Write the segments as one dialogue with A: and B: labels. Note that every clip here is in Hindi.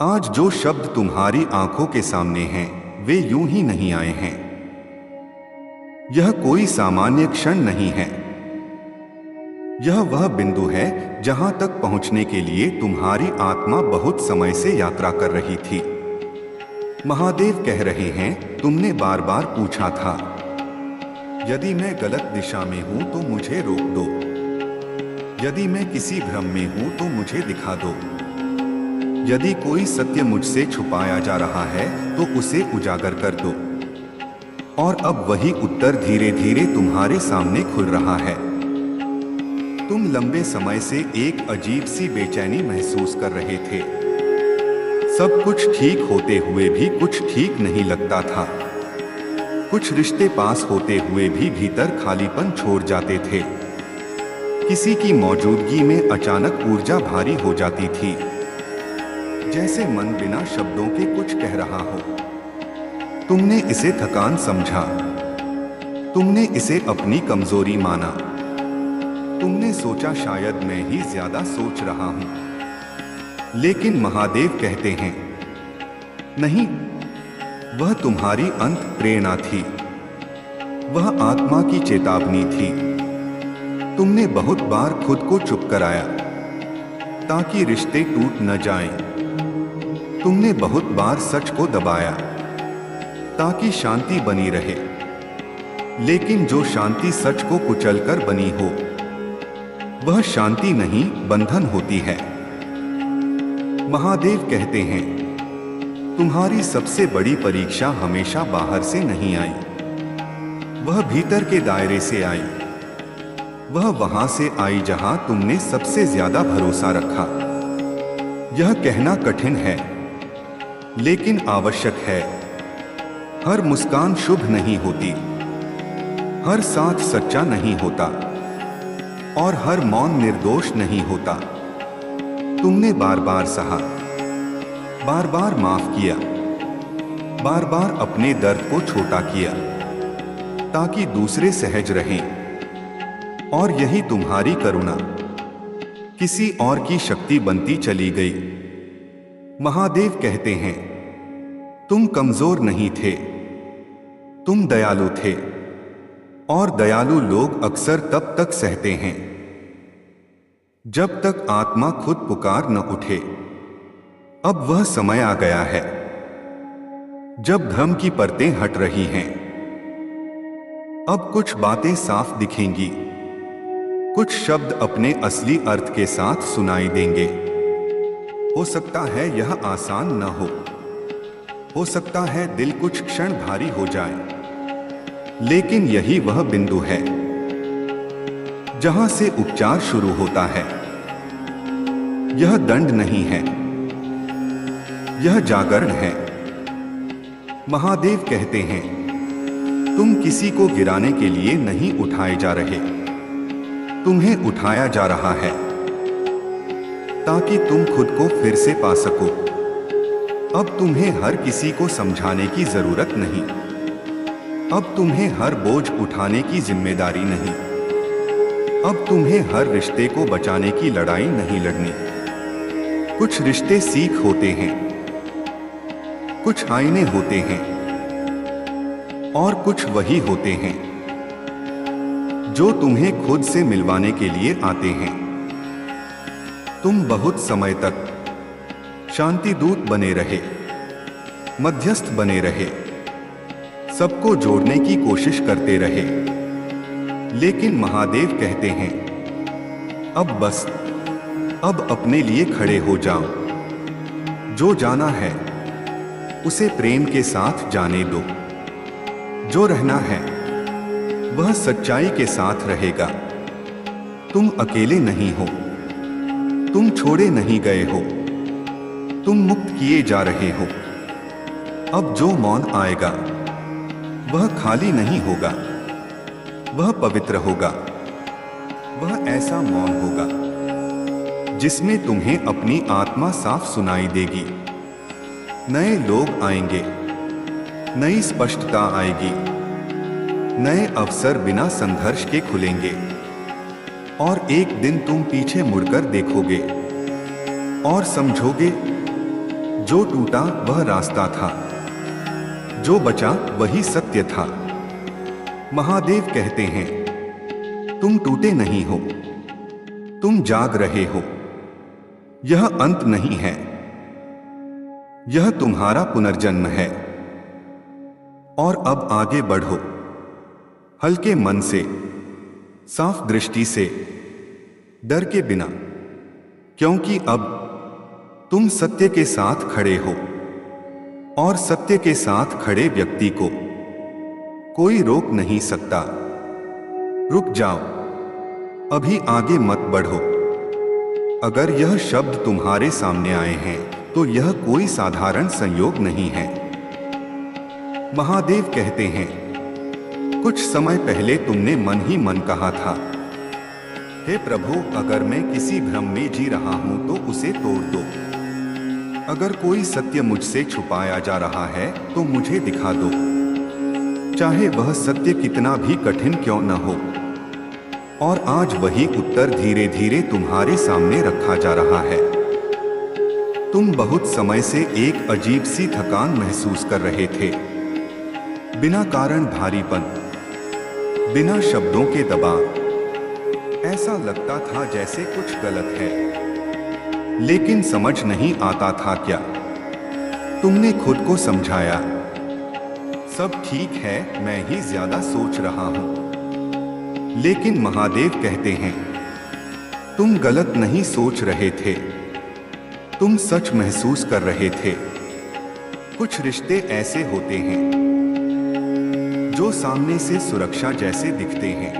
A: आज जो शब्द तुम्हारी आंखों के सामने हैं वे यूं ही नहीं आए हैं। यह कोई सामान्य क्षण नहीं है। यह वह बिंदु है जहां तक पहुंचने के लिए तुम्हारी आत्मा बहुत समय से यात्रा कर रही थी। महादेव कह रहे हैं, तुमने बार बार पूछा था, यदि मैं गलत दिशा में हूं तो मुझे रोक दो, यदि मैं किसी भ्रम में हूं तो मुझे दिखा दो, यदि कोई सत्य मुझसे छुपाया जा रहा है तो उसे उजागर कर दो। और अब वही उत्तर धीरे धीरे तुम्हारे सामने खुल रहा है। तुम लंबे समय से एक अजीब सी बेचैनी महसूस कर रहे थे। सब कुछ ठीक होते हुए भी कुछ ठीक नहीं लगता था। कुछ रिश्ते पास होते हुए भी भीतर खालीपन छोड़ जाते थे। किसी की मौजूदगी में अचानक ऊर्जा भारी हो जाती थी, जैसे मन बिना शब्दों के कुछ कह रहा हो। तुमने इसे थकान समझा, तुमने इसे अपनी कमजोरी माना, तुमने सोचा शायद मैं ही ज्यादा सोच रहा हूं। लेकिन महादेव कहते हैं, नहीं, वह तुम्हारी अंत प्रेरणा थी, वह आत्मा की चेतावनी थी। तुमने बहुत बार खुद को चुप कराया ताकि रिश्ते टूट न जाएं। तुमने बहुत बार सच को दबाया ताकि शांति बनी रहे। लेकिन जो शांति सच को कुचलकर बनी हो, वह शांति नहीं, बंधन होती है। महादेव कहते हैं, तुम्हारी सबसे बड़ी परीक्षा हमेशा बाहर से नहीं आई, वह भीतर के दायरे से आई। वह वहां से आई जहां तुमने सबसे ज्यादा भरोसा रखा। यह कहना कठिन है, लेकिन आवश्यक है। हर मुस्कान शुभ नहीं होती, हर साथ सच्चा नहीं होता, और हर मौन निर्दोष नहीं होता। तुमने बार बार सहा, बार बार माफ किया, बार बार अपने दर्द को छोटा किया ताकि दूसरे सहज रहें। और यही तुम्हारी करुणा किसी और की शक्ति बनती चली गई। महादेव कहते हैं, तुम कमजोर नहीं थे, तुम दयालु थे। और दयालु लोग अक्सर तब तक सहते हैं जब तक आत्मा खुद पुकार न उठे। अब वह समय आ गया है जब भ्रम की परतें हट रही हैं। अब कुछ बातें साफ दिखेंगी, कुछ शब्द अपने असली अर्थ के साथ सुनाई देंगे। हो सकता है यह आसान न हो सकता है दिल कुछ क्षण भारी हो जाए, लेकिन यही वह बिंदु है जहां से उपचार शुरू होता है। यह दंड नहीं है, यह जागरण है। महादेव कहते हैं, तुम किसी को गिराने के लिए नहीं उठाए जा रहे, तुम्हें उठाया जा रहा है ताकि तुम खुद को फिर से पा सको। अब तुम्हें हर किसी को समझाने की जरूरत नहीं, अब तुम्हें हर बोझ उठाने की जिम्मेदारी नहीं, अब तुम्हें हर रिश्ते को बचाने की लड़ाई नहीं लड़नी। कुछ रिश्ते सीख होते हैं, कुछ आईने होते हैं, और कुछ वही होते हैं जो तुम्हें खुद से मिलवाने के लिए आते हैं। तुम बहुत समय तक शांति दूत बने रहे, मध्यस्थ बने रहे, सबको जोड़ने की कोशिश करते रहे। लेकिन महादेव कहते हैं, अब बस, अब अपने लिए खड़े हो जाओ। जो जाना है उसे प्रेम के साथ जाने दो, जो रहना है वह सच्चाई के साथ रहेगा। तुम अकेले नहीं हो, तुम छोड़े नहीं गए हो, तुम मुक्त किए जा रहे हो। अब जो मौन आएगा वह खाली नहीं होगा, वह पवित्र होगा। वह ऐसा मौन होगा जिसमें तुम्हें अपनी आत्मा साफ सुनाई देगी। नए लोग आएंगे, नई स्पष्टता आएगी, नए अवसर बिना संघर्ष के खुलेंगे। और एक दिन तुम पीछे मुड़कर देखोगे और समझोगे, जो टूटा वह रास्ता था, जो बचा वही सत्य था। महादेव कहते हैं, तुम टूटे नहीं हो, तुम जाग रहे हो। यह अंत नहीं है, यह तुम्हारा पुनर्जन्म है। और अब आगे बढ़ो, हल्के मन से, साफ दृष्टि से, डर के बिना, क्योंकि अब तुम सत्य के साथ खड़े हो और सत्य के साथ खड़े व्यक्ति को कोई रोक नहीं सकता। रुक जाओ, अभी आगे मत बढ़ो। अगर यह शब्द तुम्हारे सामने आए हैं तो यह कोई साधारण संयोग नहीं है। महादेव कहते हैं, कुछ समय पहले तुमने मन ही मन कहा था, हे प्रभु, अगर मैं किसी भ्रम में जी रहा हूं तो उसे तोड़ दो। अगर कोई सत्य मुझसे छुपाया जा रहा है तो मुझे दिखा दो, चाहे वह सत्य कितना भी कठिन क्यों न हो। और आज वही उत्तर धीरे धीरे तुम्हारे सामने रखा जा रहा है। तुम बहुत समय से एक अजीब सी थकान महसूस कर रहे थे, बिना कारण भारीपन, बिना शब्दों के दबाव। ऐसा लगता था जैसे कुछ गलत है, लेकिन समझ नहीं आता था क्या। तुमने खुद को समझाया, सब ठीक है, मैं ही ज्यादा सोच रहा हूं। लेकिन महादेव कहते हैं, तुम गलत नहीं सोच रहे थे, तुम सच महसूस कर रहे थे। कुछ रिश्ते ऐसे होते हैं जो सामने से सुरक्षा जैसे दिखते हैं,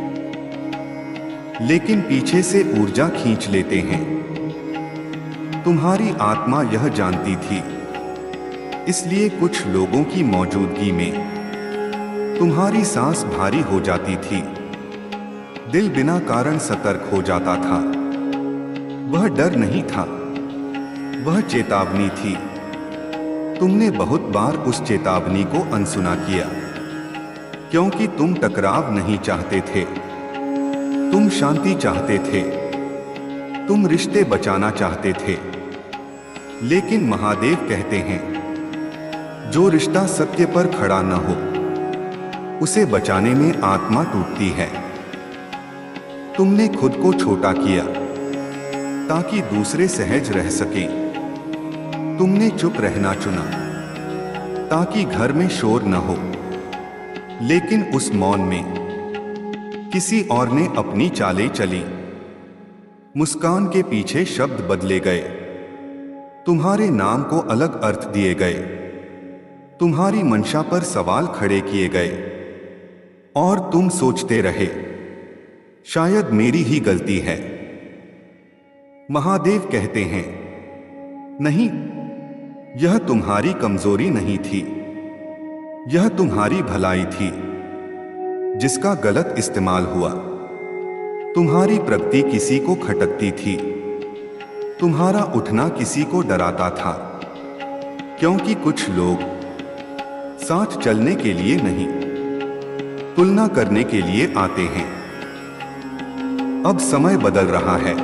A: लेकिन पीछे से ऊर्जा खींच लेते हैं। तुम्हारी आत्मा यह जानती थी, इसलिए कुछ लोगों की मौजूदगी में तुम्हारी सांस भारी हो जाती थी, दिल बिना कारण सतर्क हो जाता था। वह डर नहीं था, वह चेतावनी थी। तुमने बहुत बार उस चेतावनी को अनसुना किया, क्योंकि तुम टकराव नहीं चाहते थे, तुम शांति चाहते थे, तुम रिश्ते बचाना चाहते थे। लेकिन महादेव कहते हैं, जो रिश्ता सत्य पर खड़ा न हो, उसे बचाने में आत्मा टूटती है। तुमने खुद को छोटा किया ताकि दूसरे सहज रह सकें। तुमने चुप रहना चुना ताकि घर में शोर न हो। लेकिन उस मौन में किसी और ने अपनी चालें चली। मुस्कान के पीछे शब्द बदले गए, तुम्हारे नाम को अलग अर्थ दिए गए, तुम्हारी मंशा पर सवाल खड़े किए गए, और तुम सोचते रहे, शायद मेरी ही गलती है। महादेव कहते हैं, नहीं, यह तुम्हारी कमजोरी नहीं थी, यह तुम्हारी भलाई थी जिसका गलत इस्तेमाल हुआ। तुम्हारी प्रगति किसी को खटकती थी, तुम्हारा उठना किसी को डराता था, क्योंकि कुछ लोग साथ चलने के लिए नहीं, तुलना करने के लिए आते हैं। अब समय बदल रहा है।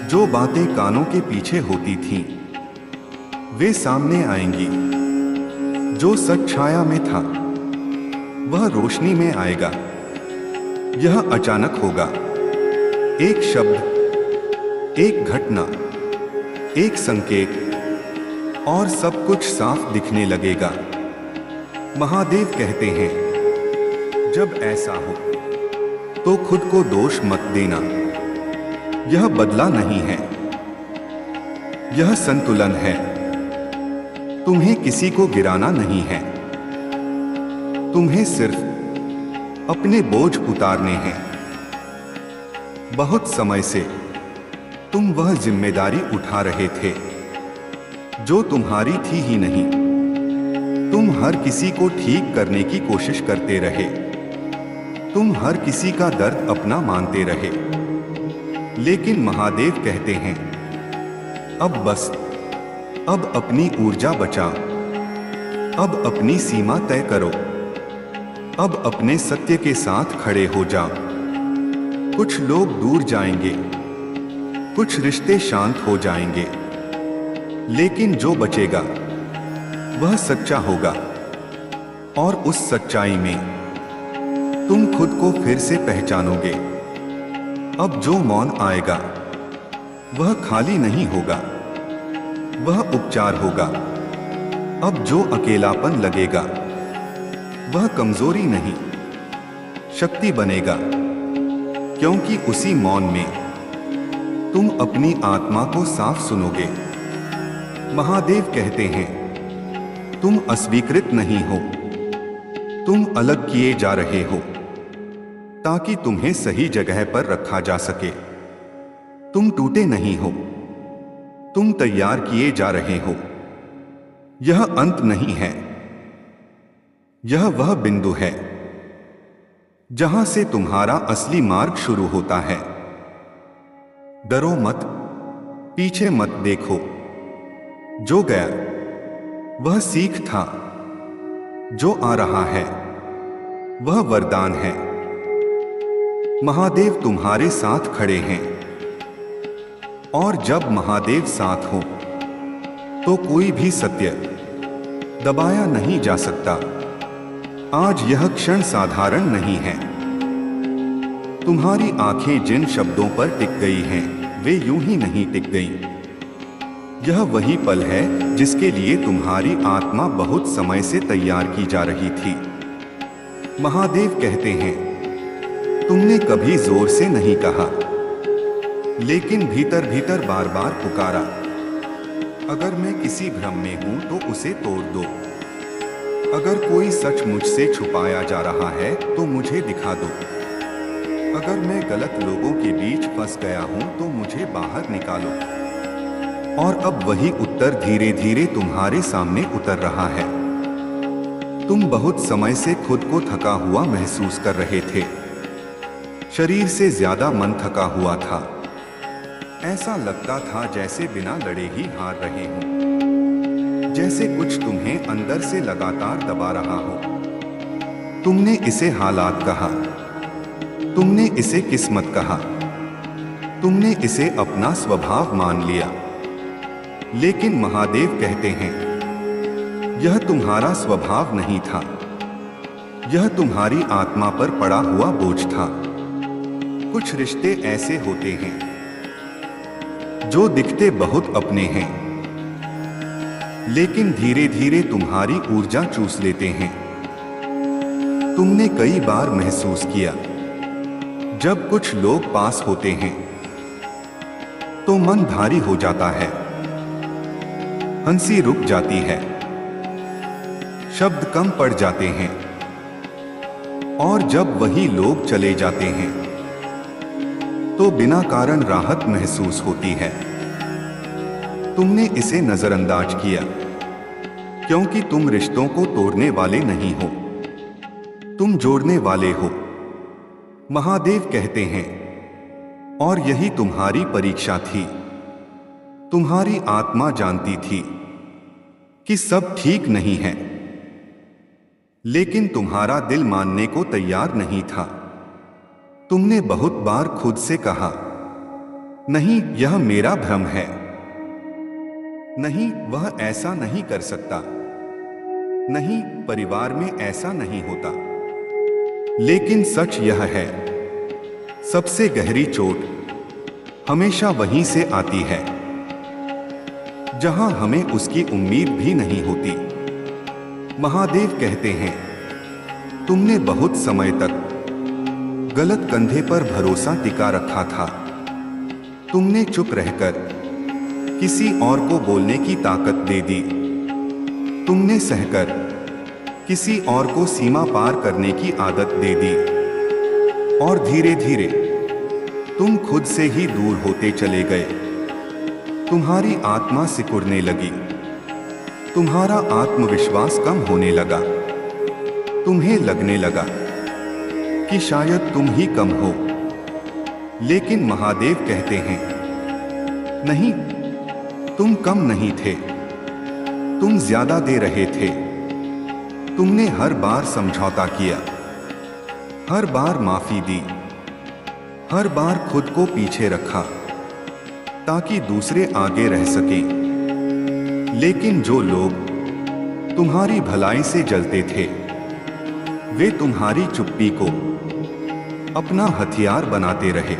A: जो बातें कानों के पीछे होती थीं, वे सामने आएंगी। जो सच छाया में था, वह रोशनी में आएगा। यह अचानक होगा। एक शब्द, एक घटना, एक संकेत, और सब कुछ साफ दिखने लगेगा। महादेव कहते हैं, जब ऐसा हो तो खुद को दोष मत देना। यह बदला नहीं है, यह संतुलन है। तुम्हें किसी को गिराना नहीं है, तुम्हें सिर्फ अपने बोझ उतारने हैं। बहुत समय से तुम वह जिम्मेदारी उठा रहे थे जो तुम्हारी थी ही नहीं। तुम हर किसी को ठीक करने की कोशिश करते रहे, तुम हर किसी का दर्द अपना मानते रहे। लेकिन महादेव कहते हैं, अब बस, अब अपनी ऊर्जा बचाओ, अब अपनी सीमा तय करो, अब अपने सत्य के साथ खड़े हो जाओ। कुछ लोग दूर जाएंगे, कुछ रिश्ते शांत हो जाएंगे, लेकिन जो बचेगा वह सच्चा होगा, और उस सच्चाई में तुम खुद को फिर से पहचानोगे। अब जो मौन आएगा वह खाली नहीं होगा, वह उपचार होगा। अब जो अकेलापन लगेगा वह कमजोरी नहीं, शक्ति बनेगा, क्योंकि उसी मौन में तुम अपनी आत्मा को साफ सुनोगे। महादेव कहते हैं, तुम अस्वीकृत नहीं हो, तुम अलग किए जा रहे हो ताकि तुम्हें सही जगह पर रखा जा सके। तुम टूटे नहीं हो, तुम तैयार किए जा रहे हो। यह अंत नहीं है, यह वह बिंदु है जहां से तुम्हारा असली मार्ग शुरू होता है। डरो मत, पीछे मत देखो। जो गया वह सीख था, जो आ रहा है वह वरदान है। महादेव तुम्हारे साथ खड़े हैं, और जब महादेव साथ हो तो कोई भी सत्य दबाया नहीं जा सकता। आज यह क्षण साधारण नहीं है। तुम्हारी आंखें जिन शब्दों पर टिक गई हैं, वे यूं ही नहीं टिक गईं। यह वही पल है जिसके लिए तुम्हारी आत्मा बहुत समय से तैयार की जा रही थी। महादेव कहते हैं, तुमने कभी जोर से नहीं कहा, लेकिन भीतर भीतर बार बार पुकारा। अगर मैं किसी भ्रम में हूं तो उसे तोड़ दो। अगर कोई सच मुझसे छुपाया जा रहा है तो मुझे दिखा दो। अगर मैं गलत लोगों के बीच फंस गया हूं तो मुझे बाहर निकालो। और अब वही उत्तर धीरे धीरे तुम्हारे सामने उतर रहा है। तुम बहुत समय से खुद को थका हुआ महसूस कर रहे थे। शरीर से ज्यादा मन थका हुआ था। ऐसा लगता था जैसे बिना लड़े ही हार रहे हो, जैसे कुछ तुम्हें अंदर से लगातार दबा रहा हो। तुमने इसे हालात कहा, तुमने इसे किस्मत कहा, तुमने इसे अपना स्वभाव मान लिया। लेकिन महादेव कहते हैं, यह तुम्हारा स्वभाव नहीं था, यह तुम्हारी आत्मा पर पड़ा हुआ बोझ था। कुछ रिश्ते ऐसे होते हैं जो दिखते बहुत अपने हैं, लेकिन धीरे धीरे तुम्हारी ऊर्जा चूस लेते हैं। तुमने कई बार महसूस किया, जब कुछ लोग पास होते हैं तो मन भारी हो जाता है, हंसी रुक जाती है, शब्द कम पड़ जाते हैं, और जब वही लोग चले जाते हैं तो बिना कारण राहत महसूस होती है। तुमने इसे नजरअंदाज किया, क्योंकि तुम रिश्तों को तोड़ने वाले नहीं हो, तुम जोड़ने वाले हो। महादेव कहते हैं, और यही तुम्हारी परीक्षा थी। तुम्हारी आत्मा जानती थी कि सब ठीक नहीं है, लेकिन तुम्हारा दिल मानने को तैयार नहीं था। तुमने बहुत बार खुद से कहा, नहीं, यह मेरा भ्रम है, नहीं, वह ऐसा नहीं कर सकता, नहीं, परिवार में ऐसा नहीं होता। लेकिन सच यह है, सबसे गहरी चोट हमेशा वहीं से आती है जहां हमें उसकी उम्मीद भी नहीं होती। महादेव कहते हैं, तुमने बहुत समय तक गलत कंधे पर भरोसा टिका रखा था। तुमने चुप रहकर किसी और को बोलने की ताकत दे दी। तुमने सहकर किसी और को सीमा पार करने की आदत दे दी, और धीरे धीरे तुम खुद से ही दूर होते चले गए। तुम्हारी आत्मा सिकुड़ने लगी, तुम्हारा आत्मविश्वास कम होने लगा। तुम्हें लगने लगा कि शायद तुम ही कम हो। लेकिन महादेव कहते हैं, नहीं, तुम कम नहीं थे, तुम ज्यादा दे रहे थे। तुमने हर बार समझौता किया, हर बार माफी दी, हर बार खुद को पीछे रखा ताकि दूसरे आगे रह सकें। लेकिन जो लोग तुम्हारी भलाई से जलते थे, वे तुम्हारी चुप्पी को अपना हथियार बनाते रहे।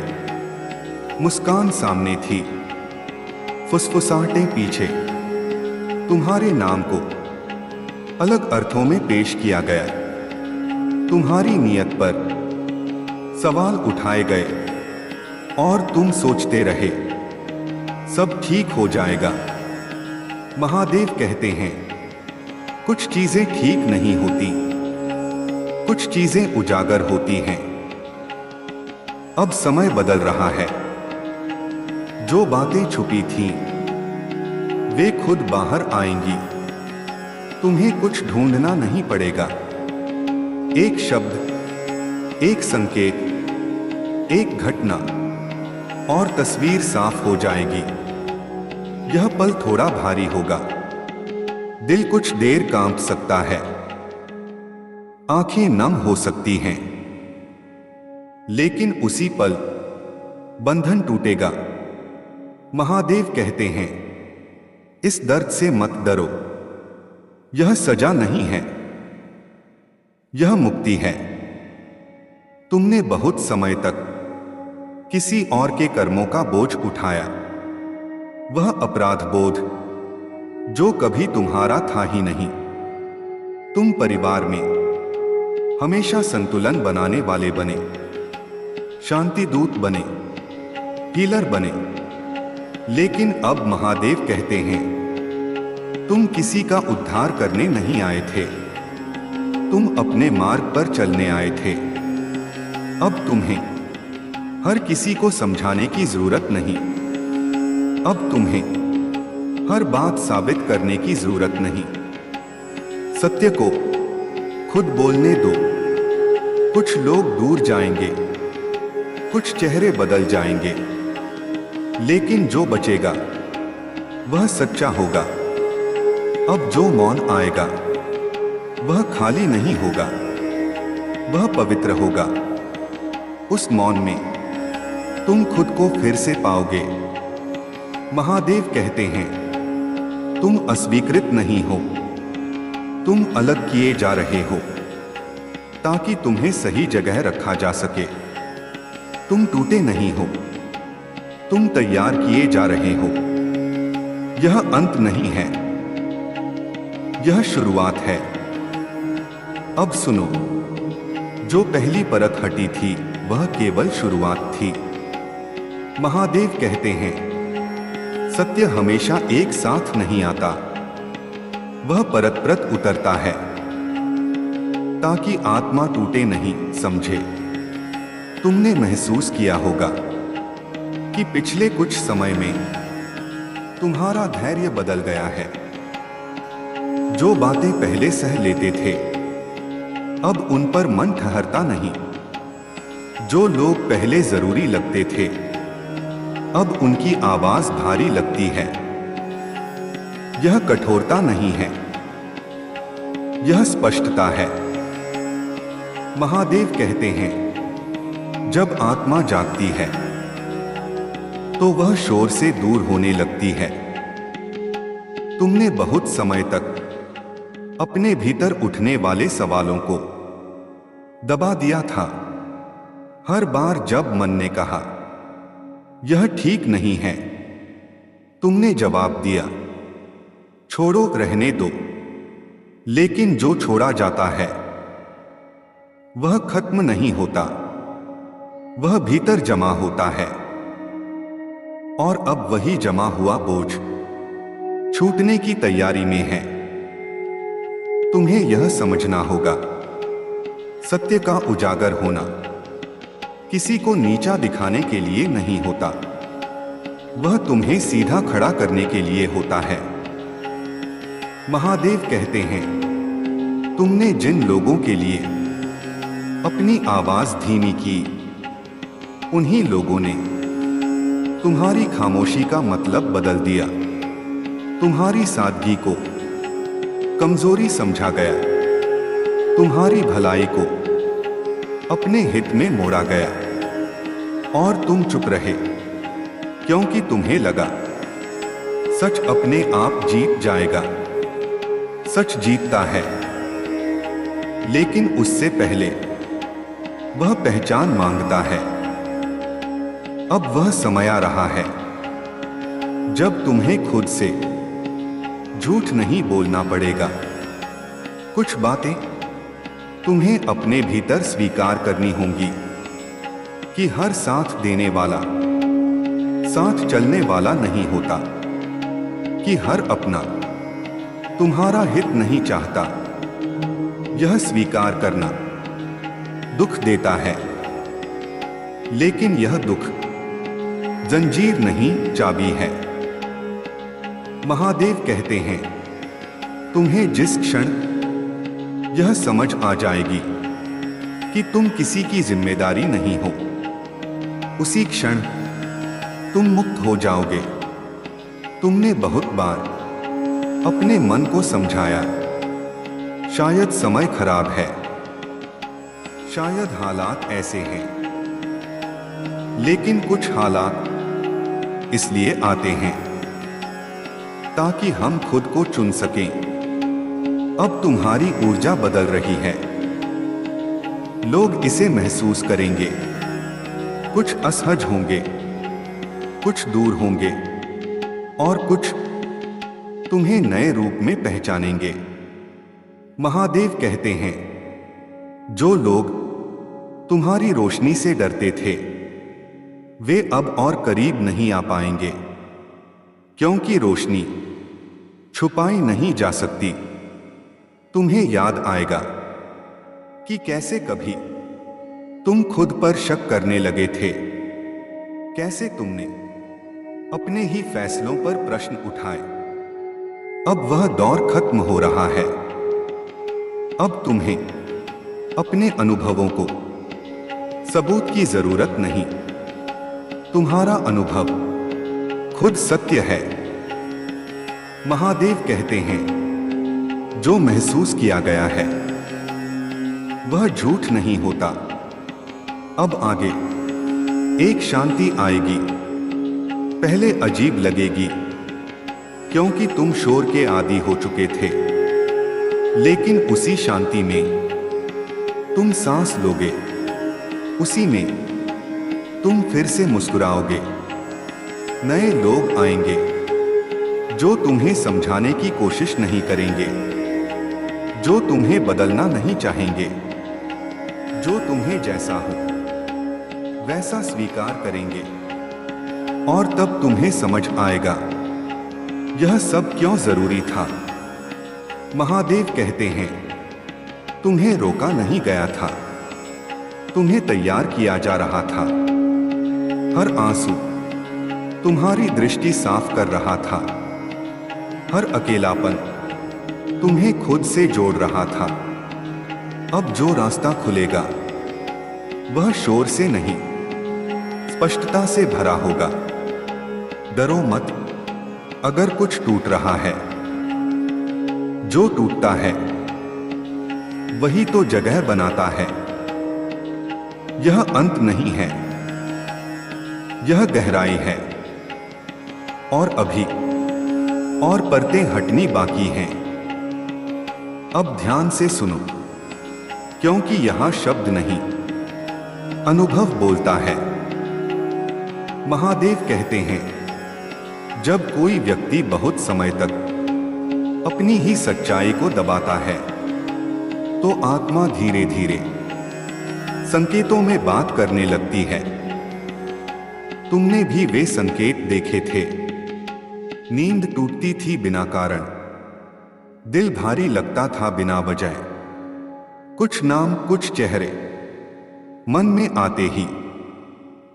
A: मुस्कान सामने थी, फुसफुसाहटें पीछे। तुम्हारे नाम को अलग अर्थों में पेश किया गया। तुम्हारी नियत पर सवाल उठाए गए और तुम सोचते रहे सब ठीक हो जाएगा। महादेव कहते हैं, कुछ चीजें ठीक नहीं होती, कुछ चीजें उजागर होती हैं। अब समय बदल रहा है। जो बातें छुपी थीं, वे खुद बाहर आएंगी। तुम्हें कुछ ढूंढना नहीं पड़ेगा। एक शब्द, एक संकेत, एक घटना और तस्वीर साफ हो जाएगी। यह पल थोड़ा भारी होगा। दिल कुछ देर कांप सकता है, आंखें नम हो सकती हैं, लेकिन उसी पल बंधन टूटेगा। महादेव कहते हैं, इस दर्द से मत डरो। यह सजा नहीं है, यह मुक्ति है। तुमने बहुत समय तक किसी और के कर्मों का बोझ उठाया। वह अपराध बोध जो कभी तुम्हारा था ही नहीं। तुम परिवार में हमेशा संतुलन बनाने वाले बने, शांति दूत बने, हीलर बने। लेकिन अब महादेव कहते हैं, तुम किसी का उद्धार करने नहीं आए थे, तुम अपने मार्ग पर चलने आए थे। अब तुम्हें हर किसी को समझाने की जरूरत नहीं। अब तुम्हें हर बात साबित करने की जरूरत नहीं। सत्य को खुद बोलने दो। कुछ लोग दूर जाएंगे, कुछ चेहरे बदल जाएंगे, लेकिन जो बचेगा वह सच्चा होगा। अब जो मौन आएगा वह खाली नहीं होगा, वह पवित्र होगा। उस मौन में तुम खुद को फिर से पाओगे। महादेव कहते हैं, तुम अस्वीकृत नहीं हो, तुम अलग किए जा रहे हो ताकि तुम्हें सही जगह रखा जा सके। तुम टूटे नहीं हो, तुम तैयार किए जा रहे हो। यह अंत नहीं है, यह शुरुआत है। अब सुनो, जो पहली परत हटी थी वह केवल शुरुआत थी। महादेव कहते हैं, सत्य हमेशा एक साथ नहीं आता, वह परत परत उतरता है ताकि आत्मा टूटे नहीं। समझे? तुमने महसूस किया होगा कि पिछले कुछ समय में तुम्हारा धैर्य बदल गया है। जो बातें पहले सह लेते थे, अब उन पर मन ठहरता नहीं। जो लोग पहले जरूरी लगते थे, अब उनकी आवाज भारी लगती है। यह कठोरता नहीं है, यह स्पष्टता है। महादेव कहते हैं, जब आत्मा जागती है तो वह शोर से दूर होने लगती है। तुमने बहुत समय तक अपने भीतर उठने वाले सवालों को दबा दिया था। हर बार जब मन ने कहा यह ठीक नहीं है, तुमने जवाब दिया, छोड़ो, रहने दो। लेकिन जो छोड़ा जाता है वह खत्म नहीं होता, वह भीतर जमा होता है। और अब वही जमा हुआ बोझ छूटने की तैयारी में है। तुम्हें यह समझना होगा, सत्य का उजागर होना किसी को नीचा दिखाने के लिए नहीं होता, वह तुम्हें सीधा खड़ा करने के लिए होता है। महादेव कहते हैं, तुमने जिन लोगों के लिए अपनी आवाज धीमी की, उन्हीं लोगों ने तुम्हारी खामोशी का मतलब बदल दिया। तुम्हारी सादगी को कमजोरी समझा गया, तुम्हारी भलाई को अपने हित में मोड़ा गया, और तुम चुप रहे क्योंकि तुम्हें लगा सच अपने आप जीत जाएगा। सच जीतता है, लेकिन उससे पहले वह पहचान मांगता है। अब वह समय आ रहा है जब तुम्हें खुद से झूठ नहीं बोलना पड़ेगा। कुछ बातें तुम्हें अपने भीतर स्वीकार करनी होंगी कि हर साथ देने वाला साथ चलने वाला नहीं होता, कि हर अपना तुम्हारा हित नहीं चाहता। यह स्वीकार करना दुख देता है, लेकिन यह दुख जंजीर नहीं, चाबी है। महादेव कहते हैं, तुम्हें जिस क्षण यह समझ आ जाएगी कि तुम किसी की जिम्मेदारी नहीं हो, उसी क्षण तुम मुक्त हो जाओगे। तुमने बहुत बार अपने मन को समझाया, शायद समय खराब है, शायद हालात ऐसे हैं, लेकिन कुछ हालात इसलिए आते हैं ताकि हम खुद को चुन सकें। अब तुम्हारी ऊर्जा बदल रही है। लोग इसे महसूस करेंगे। कुछ असहज होंगे, कुछ दूर होंगे और कुछ तुम्हें नए रूप में पहचानेंगे। महादेव कहते हैं, जो लोग तुम्हारी रोशनी से डरते थे वे अब और करीब नहीं आ पाएंगे, क्योंकि रोशनी छुपाई नहीं जा सकती। तुम्हें याद आएगा कि कैसे कभी तुम खुद पर शक करने लगे थे, कैसे तुमने अपने ही फैसलों पर प्रश्न उठाए। अब वह दौर खत्म हो रहा है। अब तुम्हें अपने अनुभवों को सबूत की जरूरत नहीं। तुम्हारा अनुभव खुद सत्य है। महादेव कहते हैं, जो महसूस किया गया है वह झूठ नहीं होता। अब आगे एक शांति आएगी। पहले अजीब लगेगी क्योंकि तुम शोर के आदी हो चुके थे, लेकिन उसी शांति में तुम सांस लोगे, उसी में तुम फिर से मुस्कुराओगे। नए लोग आएंगे जो तुम्हें समझाने की कोशिश नहीं करेंगे, जो तुम्हें बदलना नहीं चाहेंगे, जो तुम्हें जैसा हो वैसा स्वीकार करेंगे। और तब तुम्हें समझ आएगा यह सब क्यों जरूरी था। महादेव कहते हैं, तुम्हें रोका नहीं गया था, तुम्हें तैयार किया जा रहा था। हर आंसू तुम्हारी दृष्टि साफ कर रहा था। हर अकेलापन तुम्हें खुद से जोड़ रहा था। अब जो रास्ता खुलेगा वह शोर से नहीं, स्पष्टता से भरा होगा। डरो मत अगर कुछ टूट रहा है। जो टूटता है वही तो जगह बनाता है। यह अंत नहीं है, यह गहराई है। और अभी और परतें हटनी बाकी हैं। अब ध्यान से सुनो, क्योंकि यहां शब्द नहीं, अनुभव बोलता है। महादेव कहते हैं, जब कोई व्यक्ति बहुत समय तक अपनी ही सच्चाई को दबाता है तो आत्मा धीरे धीरे संकेतों में बात करने लगती है। तुमने भी वे संकेत देखे थे। नींद टूटती थी बिना कारण, दिल भारी लगता था बिना वजह। कुछ नाम, कुछ चेहरे मन में आते ही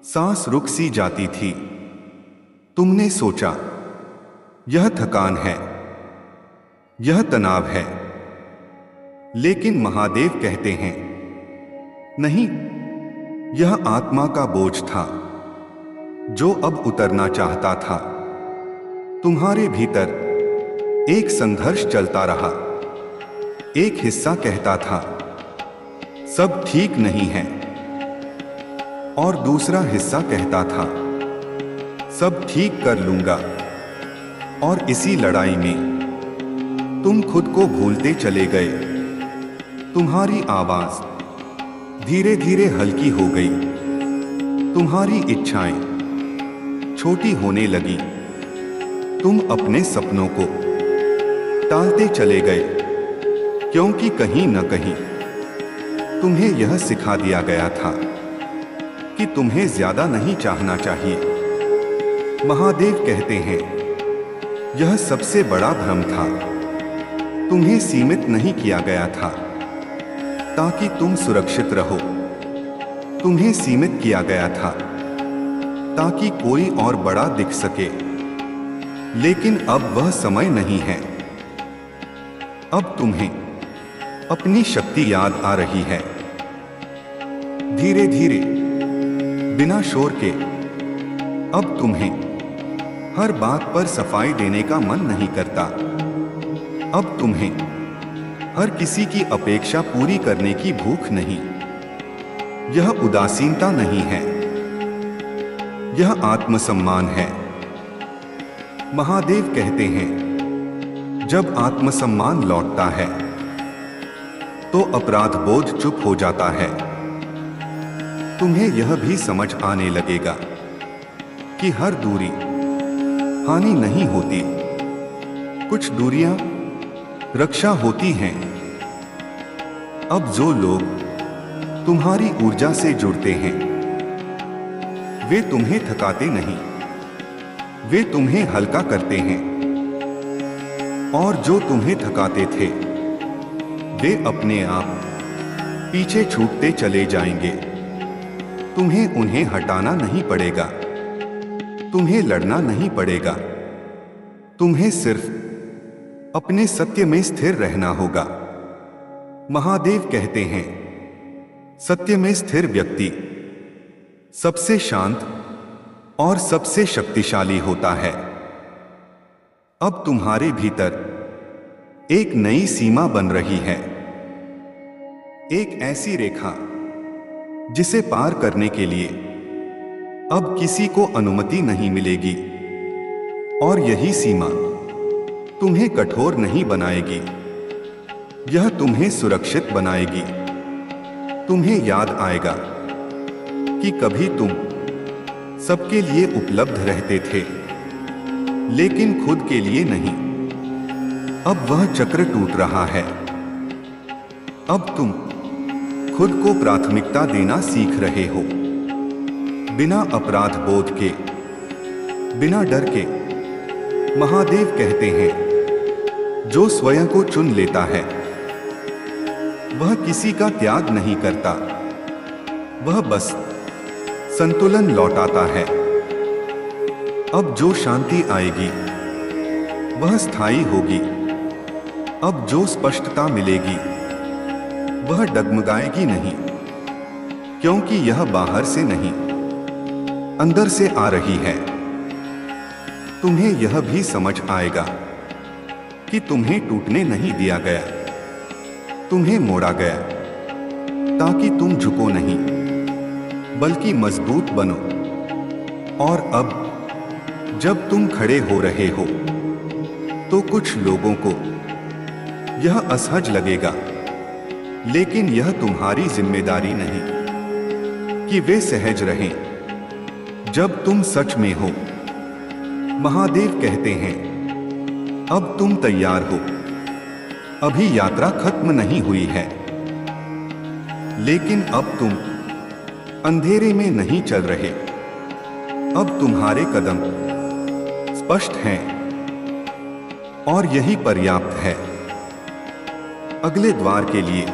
A: सांस रुक सी जाती थी। तुमने सोचा यह थकान है, यह तनाव है, लेकिन महादेव कहते हैं, नहीं, यह आत्मा का बोझ था जो अब उतरना चाहता था। तुम्हारे भीतर एक संघर्ष चलता रहा। एक हिस्सा कहता था सब ठीक नहीं है, और दूसरा हिस्सा कहता था सब ठीक कर लूंगा। और इसी लड़ाई में तुम खुद को भूलते चले गए। तुम्हारी आवाज धीरे धीरे हल्की हो गई। तुम्हारी इच्छाएं छोटी होने लगी। तुम अपने सपनों को टालते चले गए, क्योंकि कहीं न कहीं तुम्हें यह सिखा दिया गया था कि तुम्हें ज्यादा नहीं चाहना चाहिए। महादेव कहते हैं, यह सबसे बड़ा भ्रम था। तुम्हें सीमित नहीं किया गया था ताकि तुम सुरक्षित रहो। तुम्हें सीमित किया गया था ताकि कोई और बड़ा दिख सके। लेकिन अब वह समय नहीं है। अब तुम्हें अपनी शक्ति याद आ रही है। धीरे धीरे, बिना शोर के, अब तुम्हें हर बात पर सफाई देने का मन नहीं करता। अब तुम्हें हर किसी की अपेक्षा पूरी करने की भूख नहीं। यह उदासीनता नहीं है, यह आत्मसम्मान है। महादेव कहते हैं, जब आत्मसम्मान लौटता है तो अपराध बोध चुप हो जाता है। तुम्हें यह भी समझ आने लगेगा कि हर दूरी हानि नहीं होती। कुछ दूरियां रक्षा होती हैं। अब जो लोग तुम्हारी ऊर्जा से जुड़ते हैं, वे तुम्हें थकाते नहीं, वे तुम्हें हल्का करते हैं। और जो तुम्हें थकाते थे, वे अपने आप पीछे छूटते चले जाएंगे। तुम्हें उन्हें हटाना नहीं पड़ेगा, तुम्हें लड़ना नहीं पड़ेगा। तुम्हें सिर्फ अपने सत्य में स्थिर रहना होगा। महादेव कहते हैं, सत्य में स्थिर व्यक्ति सबसे शांत और सबसे शक्तिशाली होता है। अब तुम्हारे भीतर एक नई सीमा बन रही है, एक ऐसी रेखा जिसे पार करने के लिए अब किसी को अनुमति नहीं मिलेगी। और यही सीमा तुम्हें कठोर नहीं बनाएगी, यह तुम्हें सुरक्षित बनाएगी। तुम्हें याद आएगा कि कभी तुम सबके लिए उपलब्ध रहते थे, लेकिन खुद के लिए नहीं। अब वह चक्र टूट रहा है। अब तुम खुद को प्राथमिकता देना सीख रहे हो, बिना अपराध बोध के, बिना डर के। महादेव कहते हैं, जो स्वयं को चुन लेता है वह किसी का त्याग नहीं करता, वह बस संतुलन लौटाता है। अब जो शांति आएगी वह स्थायी होगी। अब जो स्पष्टता मिलेगी वह डगमगाएगी नहीं, क्योंकि यह बाहर से नहीं, अंदर से आ रही है। तुम्हें यह भी समझ आएगा कि तुम्हें टूटने नहीं दिया गया, तुम्हें मोड़ा गया ताकि तुम झुको नहीं, बल्कि मजबूत बनो। और अब जब तुम खड़े हो रहे हो तो कुछ लोगों को यह असहज लगेगा, लेकिन यह तुम्हारी जिम्मेदारी नहीं कि वे सहज रहें जब तुम सच में हो। महादेव कहते हैं, अब तुम तैयार हो। अभी यात्रा खत्म नहीं हुई है, लेकिन अब तुम अंधेरे में नहीं चल रहे। अब तुम्हारे कदम स्पष्ट हैं और यही पर्याप्त है। अगले द्वार के लिए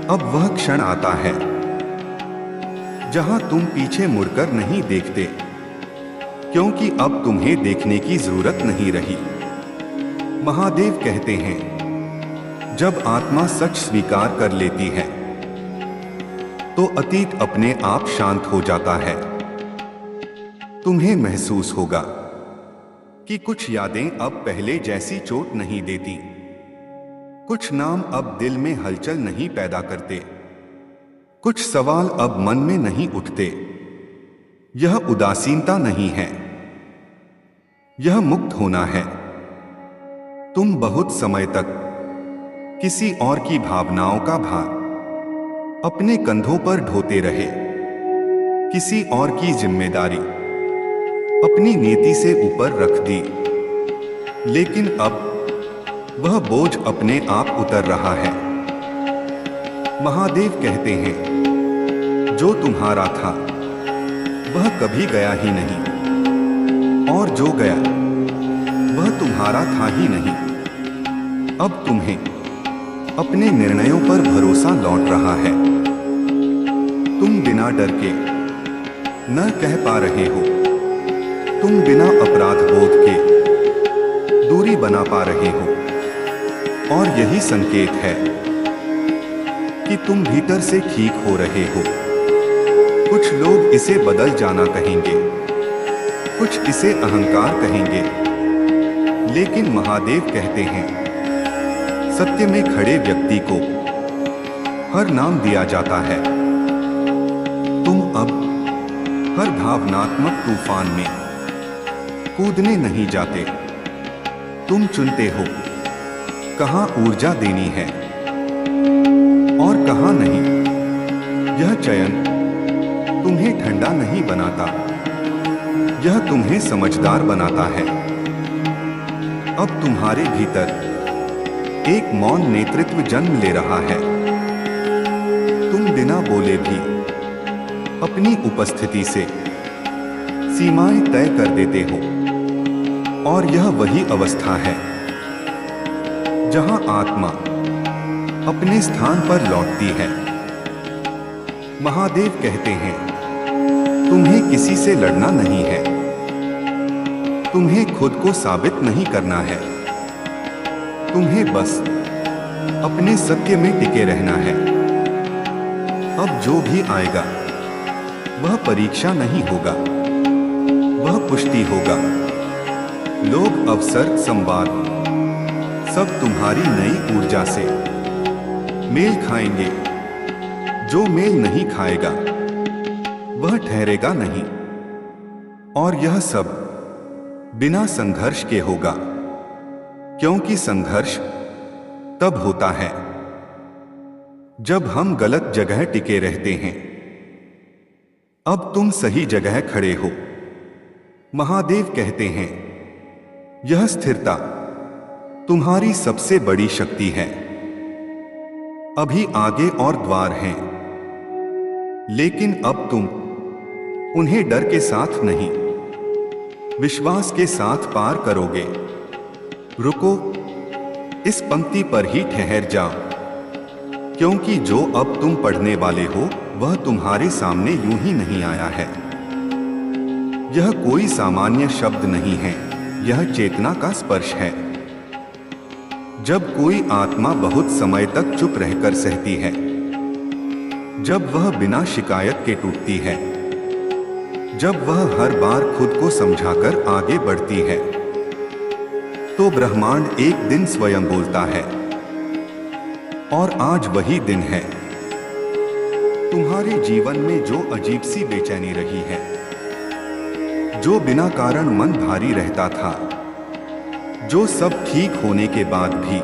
A: अब वह क्षण आता है जहां तुम पीछे मुड़कर नहीं देखते, क्योंकि अब तुम्हें देखने की जरूरत नहीं रही। महादेव कहते हैं, जब आत्मा सच स्वीकार कर लेती है तो अतीत अपने आप शांत हो जाता है। तुम्हें महसूस होगा कि कुछ यादें अब पहले जैसी चोट नहीं देती, कुछ नाम अब दिल में हलचल नहीं पैदा करते, कुछ सवाल अब मन में नहीं उठते। यह उदासीनता नहीं है, यह मुक्त होना है। तुम बहुत समय तक किसी और की भावनाओं का भार अपने कंधों पर ढोते रहे, किसी और की जिम्मेदारी अपनी नीति से ऊपर रख दी। लेकिन अब वह बोझ अपने आप उतर रहा है। महादेव कहते हैं, जो तुम्हारा था वह कभी गया ही नहीं, और जो गया वह तुम्हारा था ही नहीं। अब तुम्हें अपने निर्णयों पर भरोसा लौट रहा है। तुम बिना डर के न कह पा रहे हो, तुम बिना अपराध बोध के दूरी बना पा रहे हो, और यही संकेत है कि तुम भीतर से ठीक हो रहे हो। कुछ लोग इसे बदल जाना कहेंगे, कुछ इसे अहंकार कहेंगे, लेकिन महादेव कहते हैं, सत्य में खड़े व्यक्ति को हर नाम दिया जाता है। तुम अब हर भावनात्मक तूफान में कूदने नहीं जाते। तुम चुनते हो कहां ऊर्जा देनी है और कहां नहीं। यह चयन तुम्हें ठंडा नहीं बनाता, यह तुम्हें समझदार बनाता है। अब तुम्हारे भीतर एक मौन नेतृत्व जन्म ले रहा है। तुम बिना बोले भी अपनी उपस्थिति से सीमाएं तय कर देते हो, और यह वही अवस्था है जहां आत्मा अपने स्थान पर लौटती है। महादेव कहते हैं, तुम्हें किसी से लड़ना नहीं है, तुम्हें खुद को साबित नहीं करना है, तुम्हें बस अपने सत्य में टिके रहना है। अब जो भी आएगा वह परीक्षा नहीं होगा, वह पुष्टि होगा। लोग, अवसर, संवाद सब तुम्हारी नई ऊर्जा से मेल खाएंगे। जो मेल नहीं खाएगा वह ठहरेगा नहीं, और यह सब बिना संघर्ष के होगा, क्योंकि संघर्ष तब होता है जब हम गलत जगह टिके रहते हैं। अब तुम सही जगह खड़े हो। महादेव कहते हैं, यह स्थिरता तुम्हारी सबसे बड़ी शक्ति है। अभी आगे और द्वार हैं, लेकिन अब तुम उन्हें डर के साथ नहीं, विश्वास के साथ पार करोगे। रुको, इस पंक्ति पर ही ठहर जाओ, क्योंकि जो अब तुम पढ़ने वाले हो वह तुम्हारे सामने यूं ही नहीं आया है। यह कोई सामान्य शब्द नहीं है, यह चेतना का स्पर्श है। जब कोई आत्मा बहुत समय तक चुप रहकर सहती है, जब वह बिना शिकायत के टूटती है, जब वह हर बार खुद को समझाकर आगे बढ़ती है, तो ब्रह्मांड एक दिन स्वयं बोलता है। और आज वही दिन है। तुम्हारे जीवन में जो अजीब सी बेचैनी रही है, जो बिना कारण मन भारी रहता था, जो सब ठीक होने के बाद भी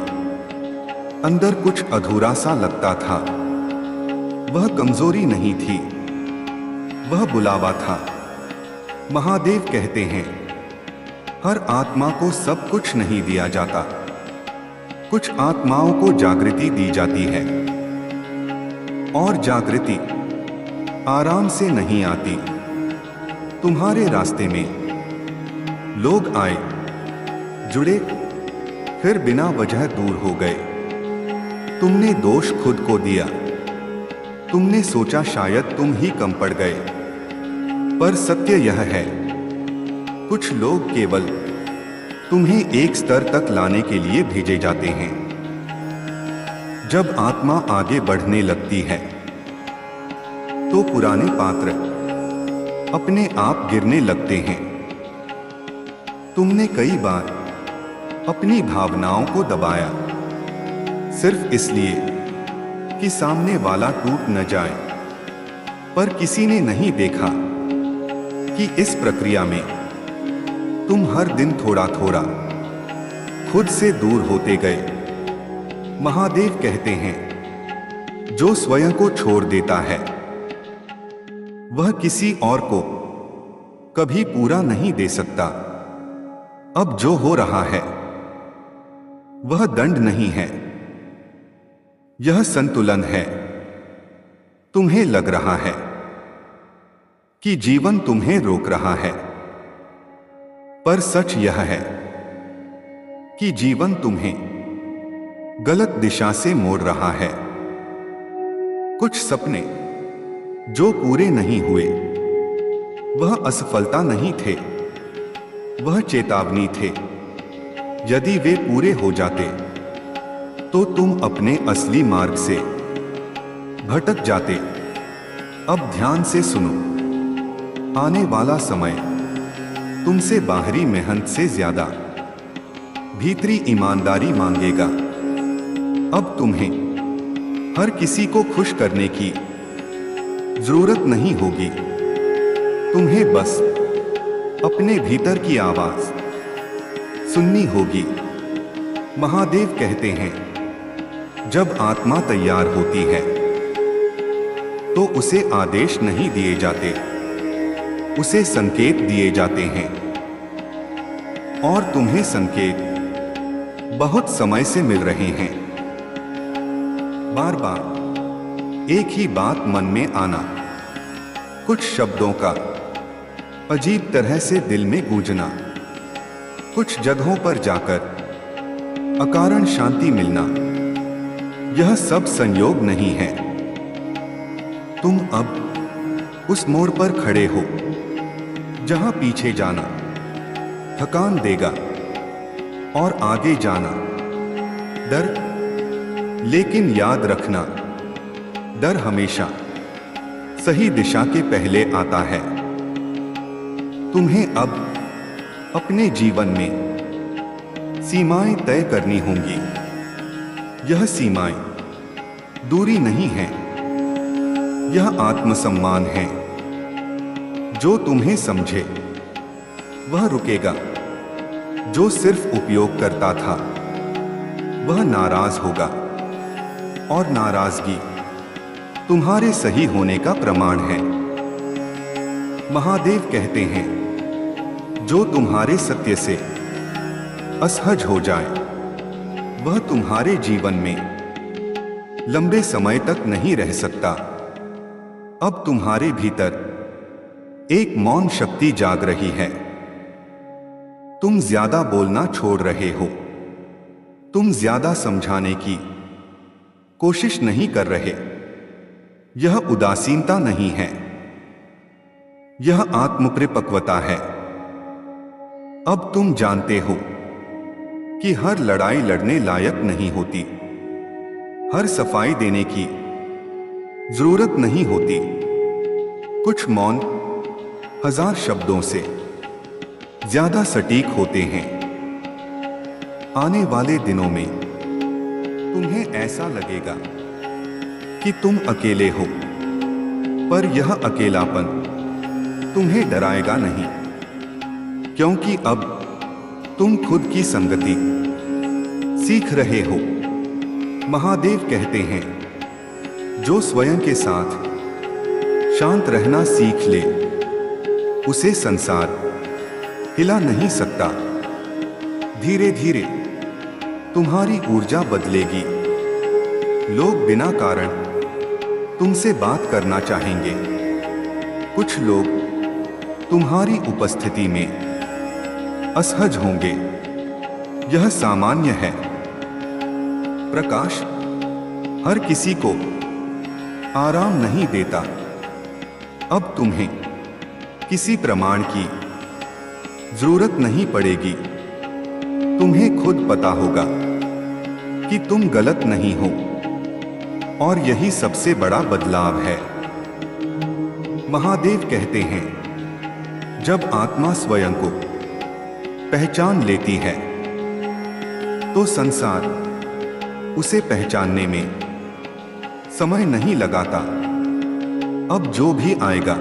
A: अंदर कुछ अधूरा सा लगता था, वह कमजोरी नहीं थी, वह बुलावा था। महादेव कहते हैं, हर आत्मा को सब कुछ नहीं दिया जाता, कुछ आत्माओं को जागृति दी जाती है, और जागृति आराम से नहीं आती। तुम्हारे रास्ते में लोग आए, जुड़े, फिर बिना वजह दूर हो गए। तुमने दोष खुद को दिया, तुमने सोचा शायद तुम ही कम पड़ गए, पर सत्य यह है, कुछ लोग केवल तुम्हें एक स्तर तक लाने के लिए भेजे जाते हैं। जब आत्मा आगे बढ़ने लगती है, तो पुराने पात्र अपने आप गिरने लगते हैं। तुमने कई बार अपनी भावनाओं को दबाया, सिर्फ इसलिए कि सामने वाला टूट न जाए, पर किसी ने नहीं देखा कि इस प्रक्रिया में तुम हर दिन थोड़ा थोड़ा खुद से दूर होते गए। महादेव कहते हैं, जो स्वयं को छोड़ देता है वह किसी और को कभी पूरा नहीं दे सकता। अब जो हो रहा है वह दंड नहीं है, यह संतुलन है। तुम्हें लग रहा है कि जीवन तुम्हें रोक रहा है, पर सच यह है कि जीवन तुम्हें गलत दिशा से मोड़ रहा है। कुछ सपने जो पूरे नहीं हुए वह असफलता नहीं थे, वह चेतावनी थे। यदि वे पूरे हो जाते तो तुम अपने असली मार्ग से भटक जाते। अब ध्यान से सुनो, आने वाला समय तुमसे बाहरी मेहनत से ज्यादा भीतरी ईमानदारी मांगेगा। अब तुम्हें हर किसी को खुश करने की जरूरत नहीं होगी, तुम्हें बस अपने भीतर की आवाज सुननी होगी। महादेव कहते हैं, जब आत्मा तैयार होती है तो उसे आदेश नहीं दिए जाते, उसे संकेत दिए जाते हैं। और तुम्हें संकेत बहुत समय से मिल रहे हैं। बार बार एक ही बात मन में आना, कुछ शब्दों का अजीब तरह से दिल में गूंजना, कुछ जगहों पर जाकर अकारण शांति मिलना, यह सब संयोग नहीं है। तुम अब उस मोड़ पर खड़े हो जहां पीछे जाना थकान देगा और आगे जाना डर। लेकिन याद रखना, डर हमेशा सही दिशा के पहले आता है। तुम्हें अब अपने जीवन में सीमाएं तय करनी होंगी। यह सीमाएं दूरी नहीं है, यह आत्मसम्मान है। जो तुम्हें समझे वह रुकेगा, जो सिर्फ उपयोग करता था वह नाराज होगा, और नाराजगी तुम्हारे सही होने का प्रमाण है। महादेव कहते हैं, जो तुम्हारे सत्य से असहज हो जाए वह तुम्हारे जीवन में लंबे समय तक नहीं रह सकता। अब तुम्हारे भीतर एक मौन शक्ति जाग रही है। तुम ज्यादा बोलना छोड़ रहे हो, तुम ज्यादा समझाने की कोशिश नहीं कर रहे। यह उदासीनता नहीं है, यह आत्मपरिपक्वता है। अब तुम जानते हो कि हर लड़ाई लड़ने लायक नहीं होती, हर सफाई देने की जरूरत नहीं होती। कुछ मौन हजार शब्दों से ज्यादा सटीक होते हैं। आने वाले दिनों में तुम्हें ऐसा लगेगा कि तुम अकेले हो, पर यह अकेलापन तुम्हें डराएगा नहीं, क्योंकि अब तुम खुद की संगति सीख रहे हो। महादेव कहते हैं, जो स्वयं के साथ शांत रहना सीख ले उसे संसार हिला नहीं सकता। धीरे धीरे तुम्हारी ऊर्जा बदलेगी। लोग बिना कारण तुमसे बात करना चाहेंगे। कुछ लोग तुम्हारी उपस्थिति में असहज होंगे। यह सामान्य है। प्रकाश हर किसी को आराम नहीं देता। अब तुम्हें किसी प्रमाण की जरूरत नहीं पड़ेगी। तुम्हें खुद पता होगा कि तुम गलत नहीं हो, और यही सबसे बड़ा बदलाव है। महादेव कहते हैं, जब आत्मा स्वयं को पहचान लेती है तो संसार उसे पहचानने में समय नहीं लगाता। अब जो भी आएगा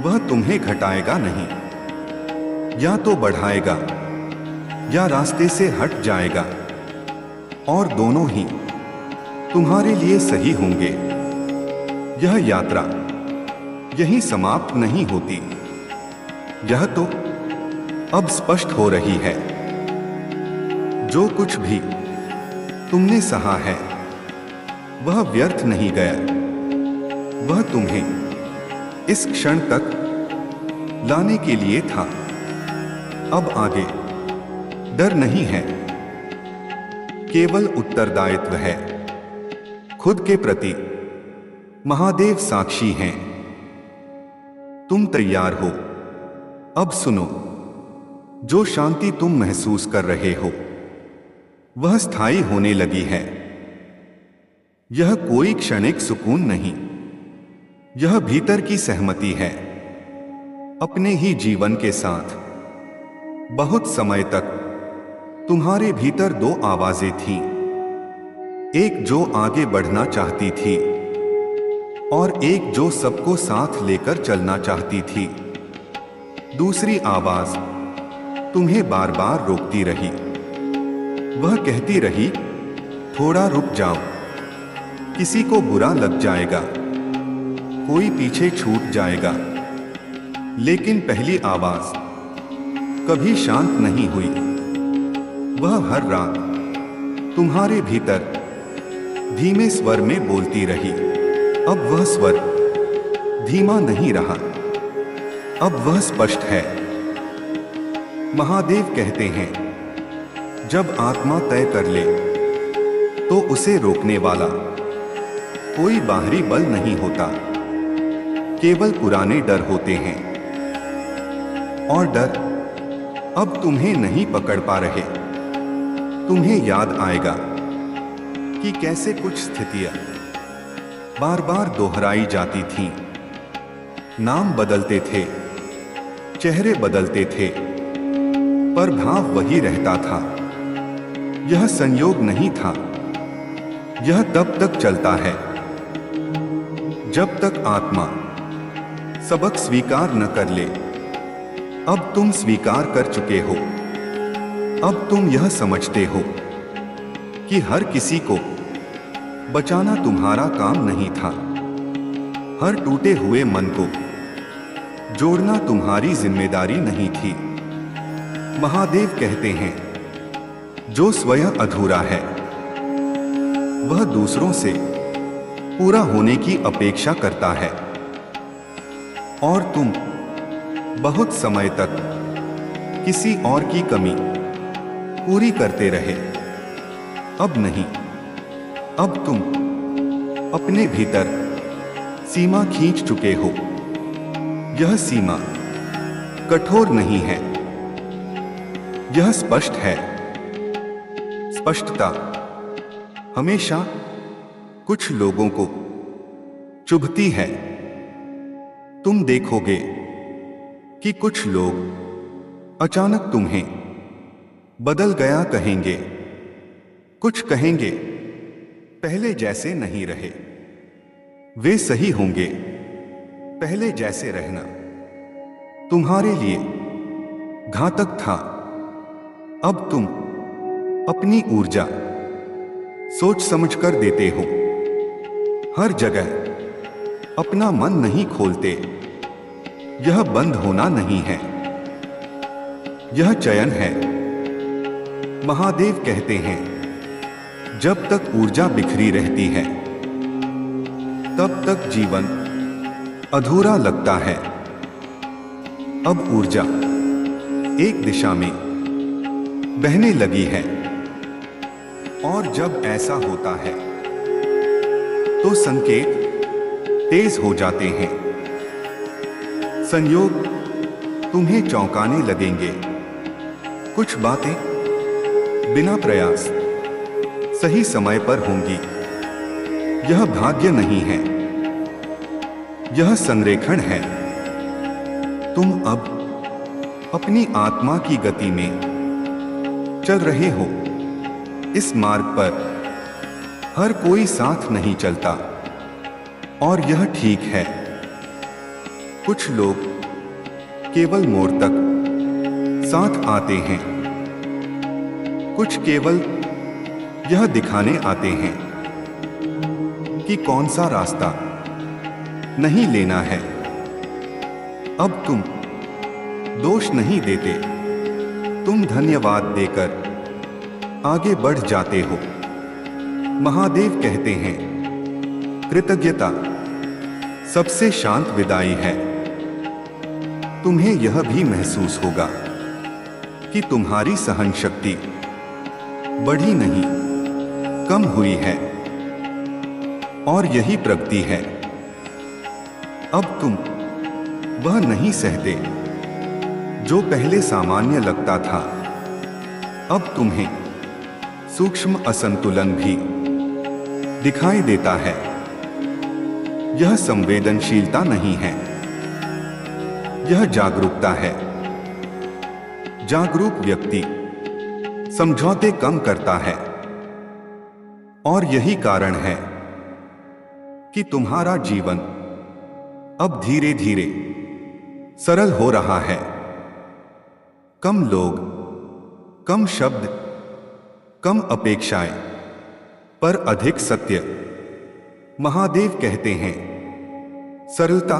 A: वह तुम्हें घटाएगा नहीं, या तो बढ़ाएगा या रास्ते से हट जाएगा, और दोनों ही तुम्हारे लिए सही होंगे। यह यात्रा यहीं समाप्त नहीं होती। यह तो अब स्पष्ट हो रही है। जो कुछ भी तुमने सहा है वह व्यर्थ नहीं गया। वह तुम्हें इस क्षण तक लाने के लिए था। अब आगे डर नहीं है, केवल उत्तरदायित्व है। खुद के प्रति महादेव साक्षी हैं। तुम तैयार हो? अब सुनो, जो शांति तुम महसूस कर रहे हो वह स्थायी होने लगी है। यह कोई क्षणिक सुकून नहीं, यह भीतर की सहमति है अपने ही जीवन के साथ। बहुत समय तक तुम्हारे भीतर दो आवाजें थीं, एक जो आगे बढ़ना चाहती थी और एक जो सबको साथ लेकर चलना चाहती थी। दूसरी आवाज तुम्हें बार बार रोकती रही। वह कहती रही, थोड़ा रुक जाओ, किसी को बुरा लग जाएगा, कोई पीछे छूट जाएगा। लेकिन पहली आवाज कभी शांत नहीं हुई। वह हर रात तुम्हारे भीतर धीमे स्वर में बोलती रही। अब वह स्वर धीमा नहीं रहा, अब वह स्पष्ट है। महादेव कहते हैं, जब आत्मा तय कर ले तो उसे रोकने वाला कोई बाहरी बल नहीं होता, केवल पुराने डर होते हैं। और डर अब तुम्हें नहीं पकड़ पा रहे। तुम्हें याद आएगा कि कैसे कुछ स्थितियां बार बार दोहराई जाती थीं। नाम बदलते थे, चेहरे बदलते थे, पर भाव वही रहता था। यह संयोग नहीं था, यह तब तक चलता है जब तक आत्मा सबक स्वीकार न कर ले। अब तुम स्वीकार कर चुके हो। अब तुम यह समझते हो कि हर किसी को बचाना तुम्हारा काम नहीं था। हर टूटे हुए मन को जोड़ना तुम्हारी जिम्मेदारी नहीं थी। महादेव कहते हैं, जो स्वयं अधूरा है वह दूसरों से पूरा होने की अपेक्षा करता है। और तुम बहुत समय तक किसी और की कमी पूरी करते रहे। अब नहीं, अब तुम अपने भीतर सीमा खींच चुके हो। यह सीमा कठोर नहीं है, यह स्पष्ट है। स्पष्टता हमेशा कुछ लोगों को चुभती है। तुम देखोगे कि कुछ लोग अचानक तुम्हें बदल गया कहेंगे। कुछ कहेंगे पहले जैसे नहीं रहे। वे सही होंगे, पहले जैसे रहना तुम्हारे लिए घातक था। अब तुम अपनी ऊर्जा सोच समझकर देते हो। हर जगह अपना मन नहीं खोलते। यह बंद होना नहीं है, यह चयन है। महादेव कहते हैं, जब तक ऊर्जा बिखरी रहती है तब तक जीवन अधूरा लगता है। अब ऊर्जा एक दिशा में बहने लगी है, और जब ऐसा होता है तो संकेत तेज हो जाते हैं। संयोग तुम्हें चौंकाने लगेंगे। कुछ बातें बिना प्रयास सही समय पर होंगी। यह भाग्य नहीं है, यह संरेखण है। तुम अब अपनी आत्मा की गति में चल रहे हो। इस मार्ग पर हर कोई साथ नहीं चलता, और यह ठीक है। कुछ लोग केवल मोड़ तक साथ आते हैं। कुछ केवल यह दिखाने आते हैं कि कौन सा रास्ता नहीं लेना है। अब तुम दोष नहीं देते, तुम धन्यवाद देकर आगे बढ़ जाते हो। महादेव कहते हैं, कृतज्ञता सबसे शांत विदाई है। तुम्हें यह भी महसूस होगा कि तुम्हारी सहन शक्ति बढ़ी नहीं, कम हुई है, और यही प्रगति है। अब तुम वह नहीं सहते जो पहले सामान्य लगता था। अब तुम्हें सूक्ष्म असंतुलन भी दिखाई देता है। यह संवेदनशीलता नहीं है, यह जागरूकता है। जागरूक व्यक्ति समझौते कम करता है, और यही कारण है कि तुम्हारा जीवन अब धीरे धीरे सरल हो रहा है। कम लोग, कम शब्द, कम अपेक्षाएं, पर अधिक सत्य। महादेव कहते हैं, सरलता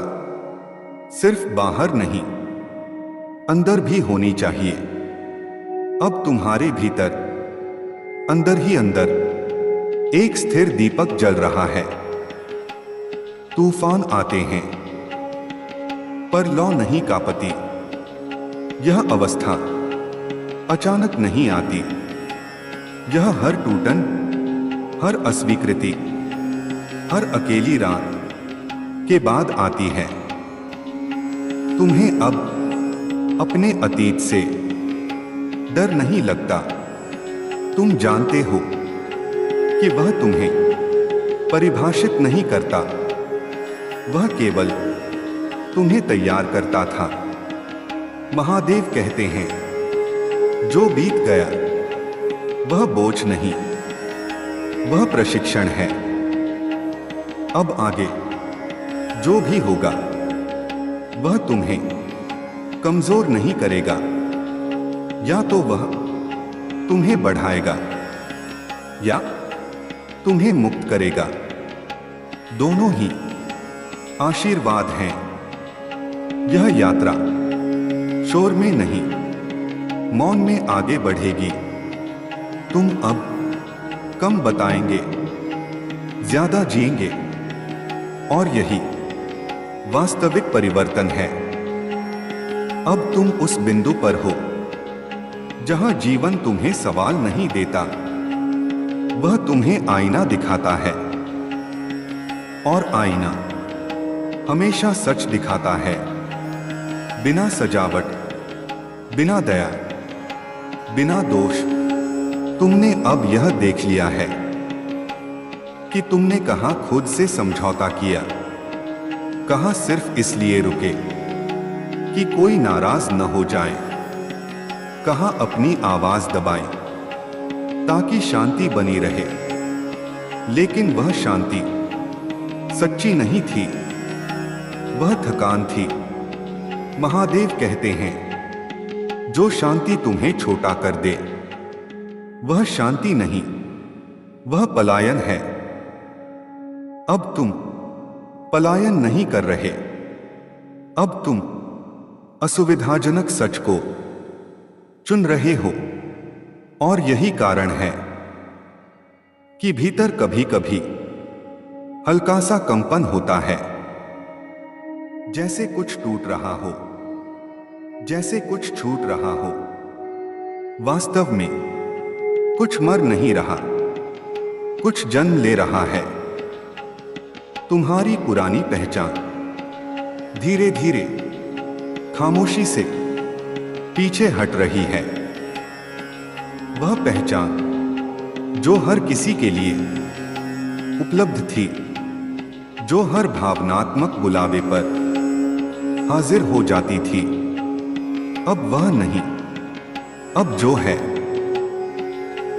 A: सिर्फ बाहर नहीं, अंदर भी होनी चाहिए। अब तुम्हारे भीतर, अंदर ही अंदर एक स्थिर दीपक जल रहा है। तूफान आते हैं, पर लौ नहीं कांपती। यह अवस्था अचानक नहीं आती। यह हर टूटन, हर अस्वीकृति, हर अकेली रात के बाद आती है। तुम्हें अब अपने अतीत से डर नहीं लगता। तुम जानते हो कि वह तुम्हें परिभाषित नहीं करता, वह केवल तुम्हें तैयार करता था। महादेव कहते हैं, जो बीत गया वह बोझ नहीं, वह प्रशिक्षण है। अब आगे जो भी होगा वह तुम्हें कमजोर नहीं करेगा, या तो वह तुम्हें बढ़ाएगा या तुम्हें मुक्त करेगा। दोनों ही आशीर्वाद हैं। यह यात्रा शोर में नहीं, मौन में आगे बढ़ेगी। तुम अब कम बताएंगे, ज्यादा जिएंगे, और यही वास्तविक परिवर्तन है। अब तुम उस बिंदु पर हो जहां जीवन तुम्हें सवाल नहीं देता, वह तुम्हें आईना दिखाता है। और आईना हमेशा सच दिखाता है, बिना सजावट, बिना दया, बिना दोष। तुमने अब यह देख लिया है कि तुमने कहां खुद से समझौता किया, कहां सिर्फ इसलिए रुके कि कोई नाराज न हो जाए, कहां अपनी आवाज दबाई ताकि शांति बनी रहे। लेकिन वह शांति सच्ची नहीं थी, वह थकान थी। महादेव कहते हैं, जो शांति तुम्हें छोटा कर दे वह शांति नहीं, वह पलायन है। अब तुम पलायन नहीं कर रहे, अब तुम असुविधाजनक सच को चुन रहे हो। और यही कारण है कि भीतर कभी कभी हल्का सा कंपन होता है, जैसे कुछ टूट रहा हो, जैसे कुछ छूट रहा हो। वास्तव में कुछ मर नहीं रहा, कुछ जन्म ले रहा है। तुम्हारी पुरानी पहचान धीरे धीरे खामोशी से पीछे हट रही है। वह पहचान जो हर किसी के लिए उपलब्ध थी, जो हर भावनात्मक बुलावे पर हाजिर हो जाती थी, अब वह नहीं। अब जो है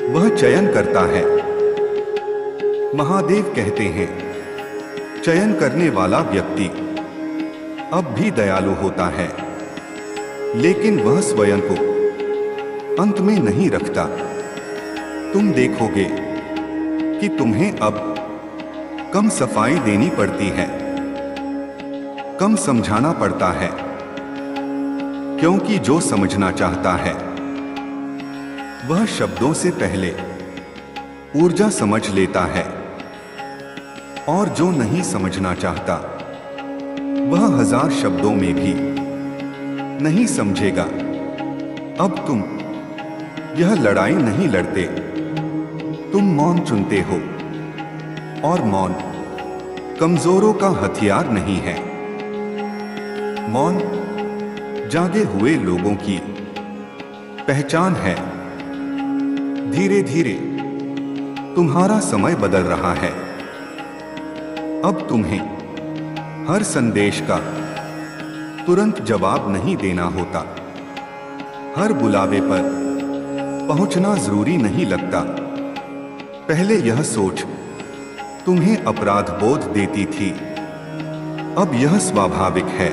A: वह चयन करता है। महादेव कहते हैं, चयन करने वाला व्यक्ति अब भी दयालु होता है, लेकिन वह स्वयं को अंत में नहीं रखता। तुम देखोगे कि तुम्हें अब कम सफाई देनी पड़ती है, कम समझाना पड़ता है, क्योंकि जो समझना चाहता है वह शब्दों से पहले ऊर्जा समझ लेता है, और जो नहीं समझना चाहता वह 1000 शब्दों में भी नहीं समझेगा। अब तुम यह लड़ाई नहीं लड़ते, तुम मौन चुनते हो, और मौन कमजोरों का हथियार नहीं है। मौन जागे हुए लोगों की पहचान है। धीरे धीरे तुम्हारा समय बदल रहा है। अब तुम्हें हर संदेश का तुरंत जवाब नहीं देना होता, हर बुलावे पर पहुंचना जरूरी नहीं लगता। पहले यह सोच तुम्हें अपराध बोध देती थी, अब यह स्वाभाविक है,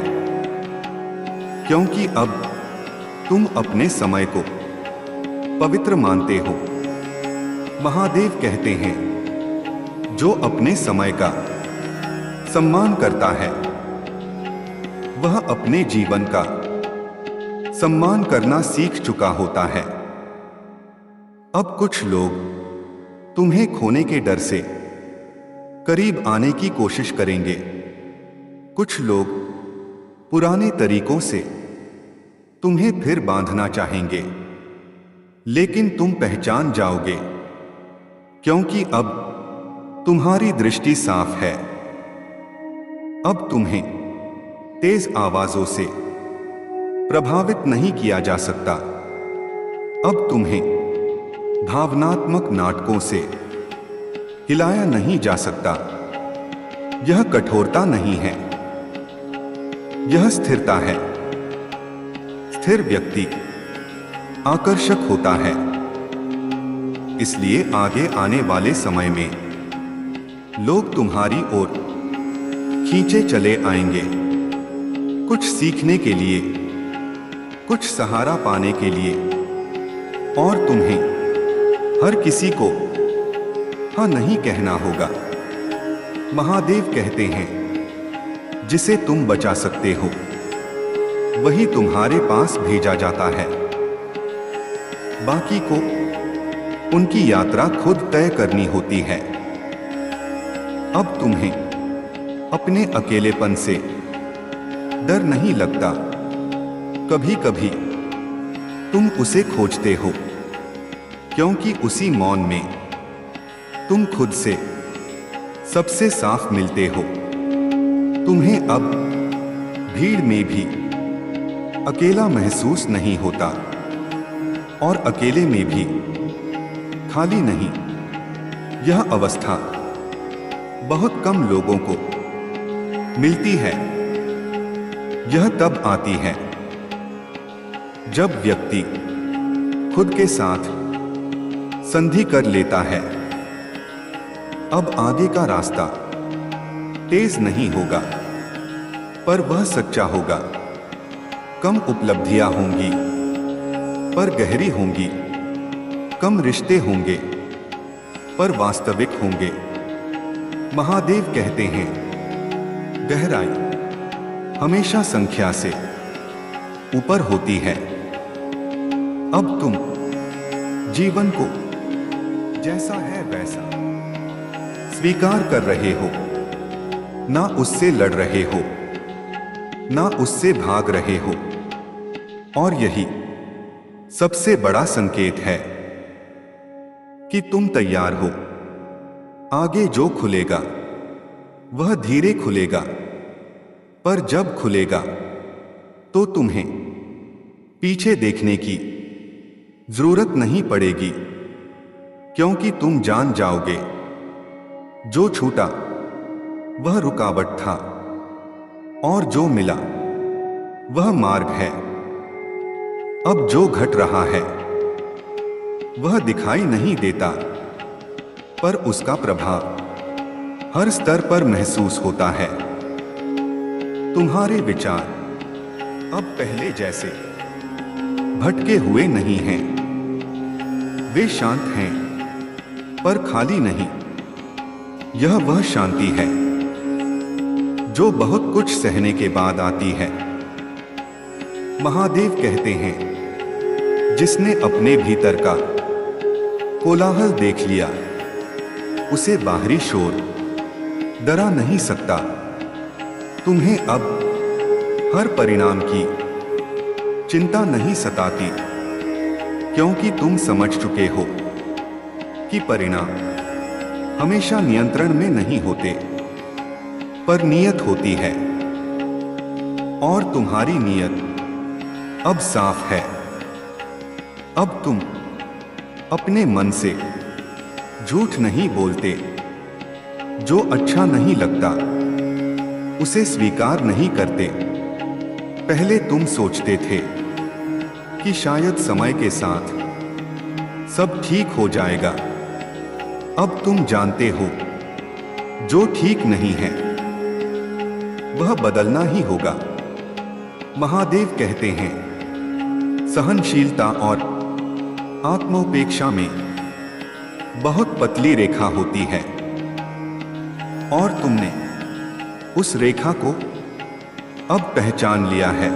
A: क्योंकि अब तुम अपने समय को पवित्र मानते हो। महादेव कहते हैं, जो अपने समय का सम्मान करता है वह अपने जीवन का सम्मान करना सीख चुका होता है। अब कुछ लोग तुम्हें खोने के डर से करीब आने की कोशिश करेंगे। कुछ लोग पुराने तरीकों से तुम्हें फिर बांधना चाहेंगे, लेकिन तुम पहचान जाओगे, क्योंकि अब तुम्हारी दृष्टि साफ है। अब तुम्हें तेज आवाजों से प्रभावित नहीं किया जा सकता। अब तुम्हें भावनात्मक नाटकों से हिलाया नहीं जा सकता। यह कठोरता नहीं है, यह स्थिरता है। स्थिर व्यक्ति आकर्षक होता है, इसलिए आगे आने वाले समय में लोग तुम्हारी ओर खींचे चले आएंगे, कुछ सीखने के लिए, कुछ सहारा पाने के लिए, और तुम्हें हर किसी को हाँ नहीं कहना होगा। महादेव कहते हैं, जिसे तुम बचा सकते हो वही तुम्हारे पास भेजा जाता है, बाकी को उनकी यात्रा खुद तय करनी होती है। अब तुम्हें अपने अकेलेपन से डर नहीं लगता। कभी कभी तुम उसे खोजते हो, क्योंकि उसी मौन में तुम खुद से सबसे साफ मिलते हो। तुम्हें अब भीड़ में भी अकेला महसूस नहीं होता, और अकेले में भी खाली नहीं। यह अवस्था बहुत कम लोगों को मिलती है। यह तब आती है जब व्यक्ति खुद के साथ संधि कर लेता है। अब आगे का रास्ता तेज नहीं होगा, पर वह सच्चा होगा। कम उपलब्धियां होंगी, पर गहरी होंगी। कम रिश्ते होंगे, पर वास्तविक होंगे। महादेव कहते हैं, गहराई हमेशा संख्या से ऊपर होती है। अब तुम जीवन को जैसा है वैसा स्वीकार कर रहे हो, ना उससे लड़ रहे हो, ना उससे भाग रहे हो। और यही सबसे बड़ा संकेत है कि तुम तैयार हो। आगे जो खुलेगा वह धीरे खुलेगा, पर जब खुलेगा तो तुम्हें पीछे देखने की जरूरत नहीं पड़ेगी, क्योंकि तुम जान जाओगे जो छूटा वह रुकावट था, और जो मिला वह मार्ग है। अब जो घट रहा है वह दिखाई नहीं देता, पर उसका प्रभाव हर स्तर पर महसूस होता है। तुम्हारे विचार अब पहले जैसे भटके हुए नहीं हैं। वे शांत हैं, पर खाली नहीं। यह वह शांति है जो बहुत कुछ सहने के बाद आती है। महादेव कहते हैं, जिसने अपने भीतर का कोलाहल देख लिया, उसे बाहरी शोर डरा नहीं सकता। तुम्हें अब हर परिणाम की चिंता नहीं सताती, क्योंकि तुम समझ चुके हो कि परिणाम हमेशा नियंत्रण में नहीं होते, पर नियत होती है। और तुम्हारी नियत अब साफ है। अब तुम अपने मन से झूठ नहीं बोलते। जो अच्छा नहीं लगता उसे स्वीकार नहीं करते। पहले तुम सोचते थे कि शायद समय के साथ सब ठीक हो जाएगा। अब तुम जानते हो, जो ठीक नहीं है वह बदलना ही होगा। महादेव कहते हैं, सहनशीलता और आत्मोपेक्षा में बहुत पतली रेखा होती है, और तुमने उस रेखा को अब पहचान लिया है।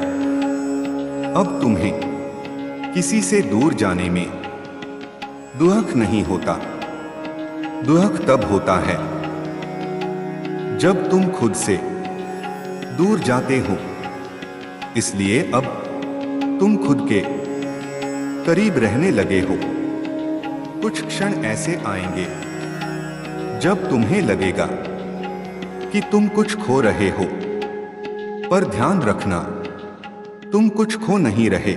A: अब तुम्हें किसी से दूर जाने में दुख नहीं होता। दुख तब होता है जब तुम खुद से दूर जाते हो। इसलिए अब तुम खुद के करीब रहने लगे हो। कुछ क्षण ऐसे आएंगे जब तुम्हें लगेगा कि तुम कुछ खो रहे हो, पर ध्यान रखना, तुम कुछ खो नहीं रहे।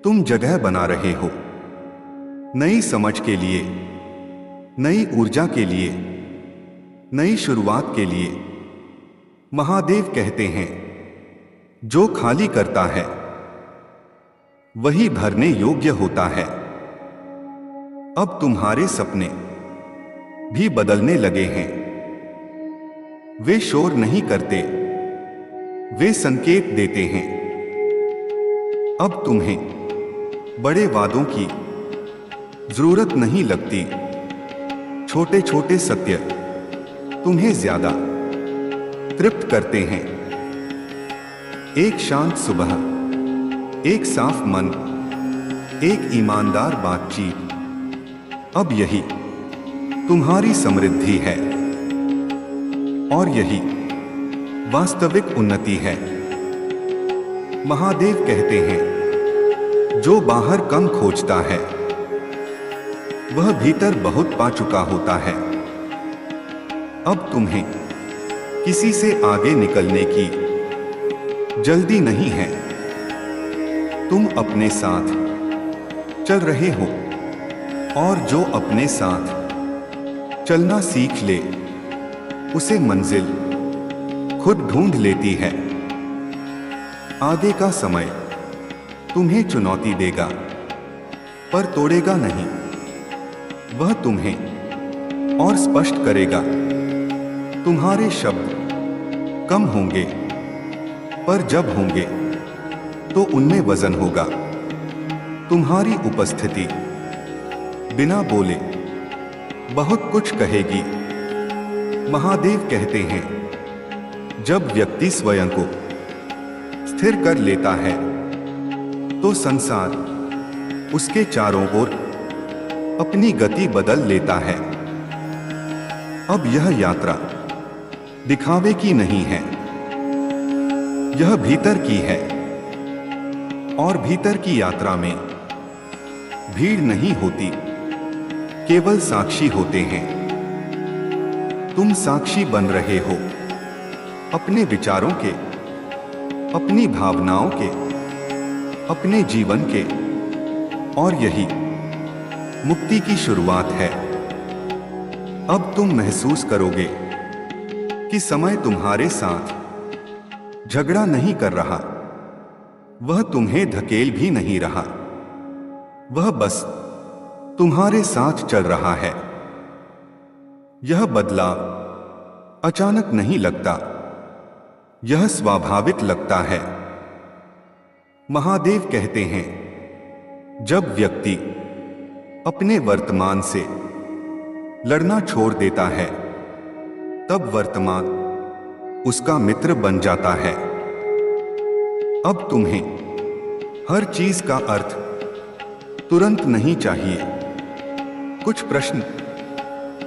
A: तुम जगह बना रहे हो, नई समझ के लिए, नई ऊर्जा के लिए, नई शुरुआत के लिए। महादेव कहते हैं, जो खाली करता है वही भरने योग्य होता है। अब तुम्हारे सपने भी बदलने लगे हैं। वे शोर नहीं करते, वे संकेत देते हैं। अब तुम्हें बड़े वादों की जरूरत नहीं लगती। छोटे छोटे सत्य तुम्हें ज्यादा तृप्त करते हैं। एक शांत सुबह, एक साफ मन, एक ईमानदार बातचीत, अब यही तुम्हारी समृद्धि है, और यही वास्तविक उन्नति है। महादेव कहते हैं, जो बाहर कम खोजता है वह भीतर बहुत पा चुका होता है। अब तुम्हें किसी से आगे निकलने की जल्दी नहीं है। तुम अपने साथ चल रहे हो, और जो अपने साथ चलना सीख ले, उसे मंजिल खुद ढूंढ लेती है। आगे का समय तुम्हें चुनौती देगा, पर तोड़ेगा नहीं। वह तुम्हें और स्पष्ट करेगा। तुम्हारे शब्द कम होंगे, पर जब होंगे तो उनमें वजन होगा। तुम्हारी उपस्थिति बिना बोले बहुत कुछ कहेगी। महादेव कहते हैं, जब व्यक्ति स्वयं को स्थिर कर लेता है तो संसार उसके चारों ओर अपनी गति बदल लेता है। अब यह यात्रा दिखावे की नहीं है, यह भीतर की है। और भीतर की यात्रा में भीड़ नहीं होती, केवल साक्षी होते हैं। तुम साक्षी बन रहे हो अपने विचारों के, अपनी भावनाओं के, अपने जीवन के, और यही मुक्ति की शुरुआत है। अब तुम महसूस करोगे कि समय तुम्हारे साथ झगड़ा नहीं कर रहा, वह तुम्हें धकेल भी नहीं रहा, वह बस तुम्हारे साथ चल रहा है। यह बदलाव अचानक नहीं लगता, यह स्वाभाविक लगता है। महादेव कहते हैं, जब व्यक्ति अपने वर्तमान से लड़ना छोड़ देता है, तब वर्तमान उसका मित्र बन जाता है। अब तुम्हें हर चीज का अर्थ तुरंत नहीं चाहिए। कुछ प्रश्न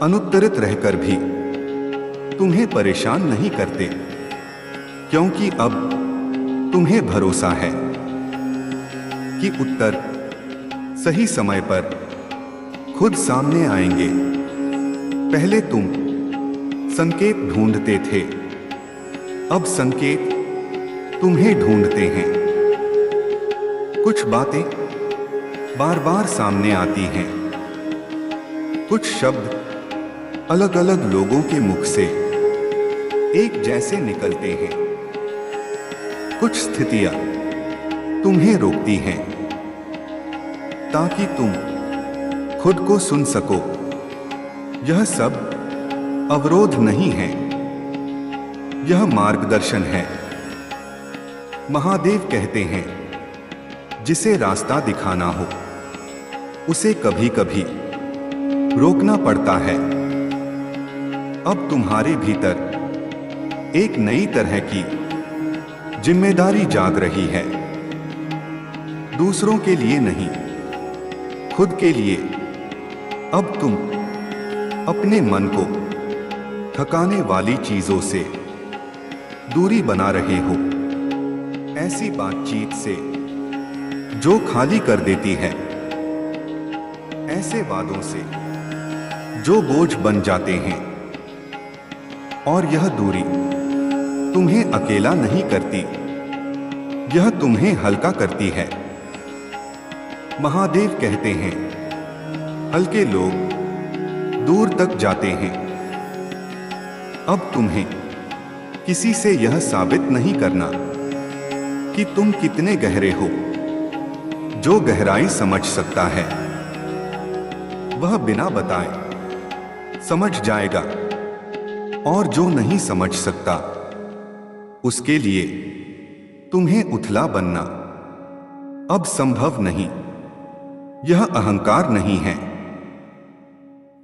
A: अनुत्तरित रहकर भी तुम्हें परेशान नहीं करते, क्योंकि अब तुम्हें भरोसा है कि उत्तर सही समय पर खुद सामने आएंगे। पहले तुम संकेत ढूंढते थे, अब संकेत तुम्हें ढूंढते हैं। कुछ बातें बार बार सामने आती हैं, कुछ शब्द अलग अलग लोगों के मुख से एक जैसे निकलते हैं, कुछ स्थितियां तुम्हें रोकती हैं ताकि तुम खुद को सुन सको। यह सब अवरोध नहीं है, यह मार्गदर्शन है। महादेव कहते हैं, जिसे रास्ता दिखाना हो उसे कभी कभी रोकना पड़ता है। अब तुम्हारे भीतर एक नई तरह की जिम्मेदारी जाग रही है। दूसरों के लिए नहीं, खुद के लिए। अब तुम अपने मन को थकाने वाली चीजों से दूरी बना रहे हो, ऐसी बातचीत से जो खाली कर देती है, ऐसे वादों से जो बोझ बन जाते हैं। और यह दूरी तुम्हें अकेला नहीं करती, यह तुम्हें हल्का करती है। महादेव कहते हैं, हल्के लोग दूर तक जाते हैं। अब तुम्हें किसी से यह साबित नहीं करना कि तुम कितने गहरे हो। जो गहराई समझ सकता है वह बिना बताए समझ जाएगा, और जो नहीं समझ सकता उसके लिए तुम्हें उथला बनना अब संभव नहीं। यह अहंकार नहीं है,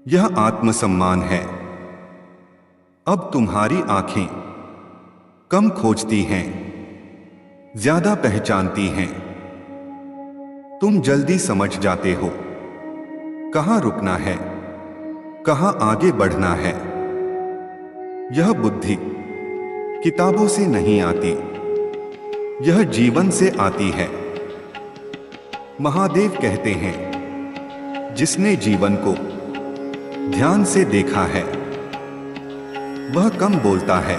A: यह आत्मसम्मान है। अब तुम्हारी आंखें कम खोजती हैं, ज्यादा पहचानती हैं। तुम जल्दी समझ जाते हो कहां रुकना है, कहां आगे बढ़ना है। यह बुद्धि किताबों से नहीं आती, यह जीवन से आती है। महादेव कहते हैं, जिसने जीवन को ध्यान से देखा है वह कम बोलता है।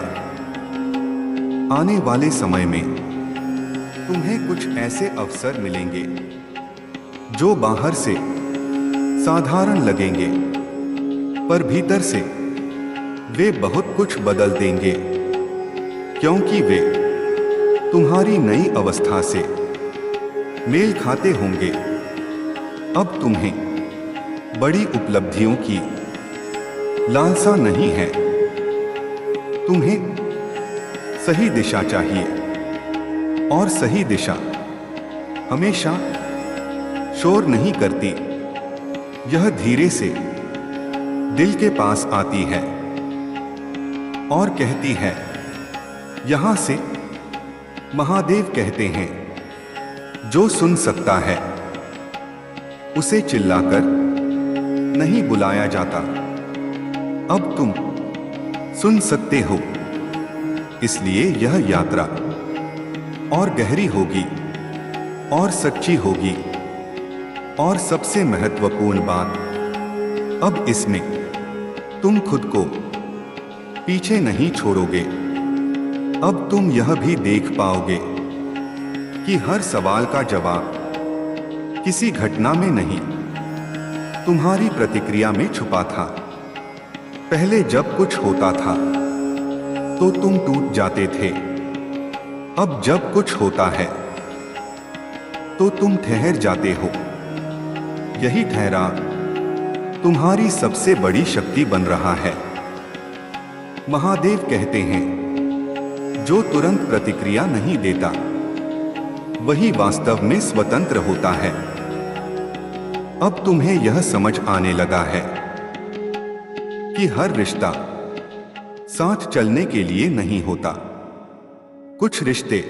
A: आने वाले समय में तुम्हें कुछ ऐसे अवसर मिलेंगे जो बाहर से साधारण लगेंगे, पर भीतर से वे बहुत कुछ बदल देंगे, क्योंकि वे तुम्हारी नई अवस्था से मेल खाते होंगे। अब तुम्हें बड़ी उपलब्धियों की लालसा नहीं है, तुम्हें सही दिशा चाहिए, और सही दिशा हमेशा शोर नहीं करती, यह धीरे से दिल के पास आती है और कहती है, यहां से। महादेव कहते हैं, जो सुन सकता है उसे चिल्लाकर नहीं बुलाया जाता। अब तुम सुन सकते हो, इसलिए यह यात्रा और गहरी होगी और सच्ची होगी। और सबसे महत्वपूर्ण बात, अब इसमें तुम खुद को पीछे नहीं छोड़ोगे। अब तुम यह भी देख पाओगे कि हर सवाल का जवाब किसी घटना में नहीं, तुम्हारी प्रतिक्रिया में छुपा था। पहले जब कुछ होता था तो तुम टूट जाते थे, अब जब कुछ होता है तो तुम ठहर जाते हो। यही ठहराव तुम्हारी सबसे बड़ी शक्ति बन रहा है। महादेव कहते हैं, जो तुरंत प्रतिक्रिया नहीं देता वही वास्तव में स्वतंत्र होता है। अब तुम्हें यह समझ आने लगा है कि हर रिश्ता साथ चलने के लिए नहीं होता। कुछ रिश्ते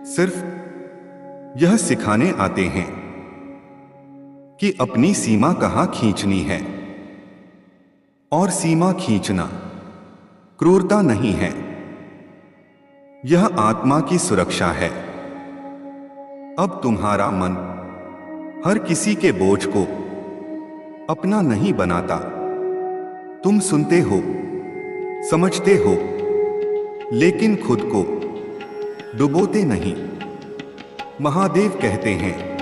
A: सिर्फ यह सिखाने आते हैं कि अपनी सीमा कहां खींचनी है। और सीमा खींचना क्रूरता नहीं है, यह आत्मा की सुरक्षा है। अब तुम्हारा मन हर किसी के बोझ को अपना नहीं बनाता। तुम सुनते हो, समझते हो, लेकिन खुद को डुबोते नहीं। महादेव कहते हैं,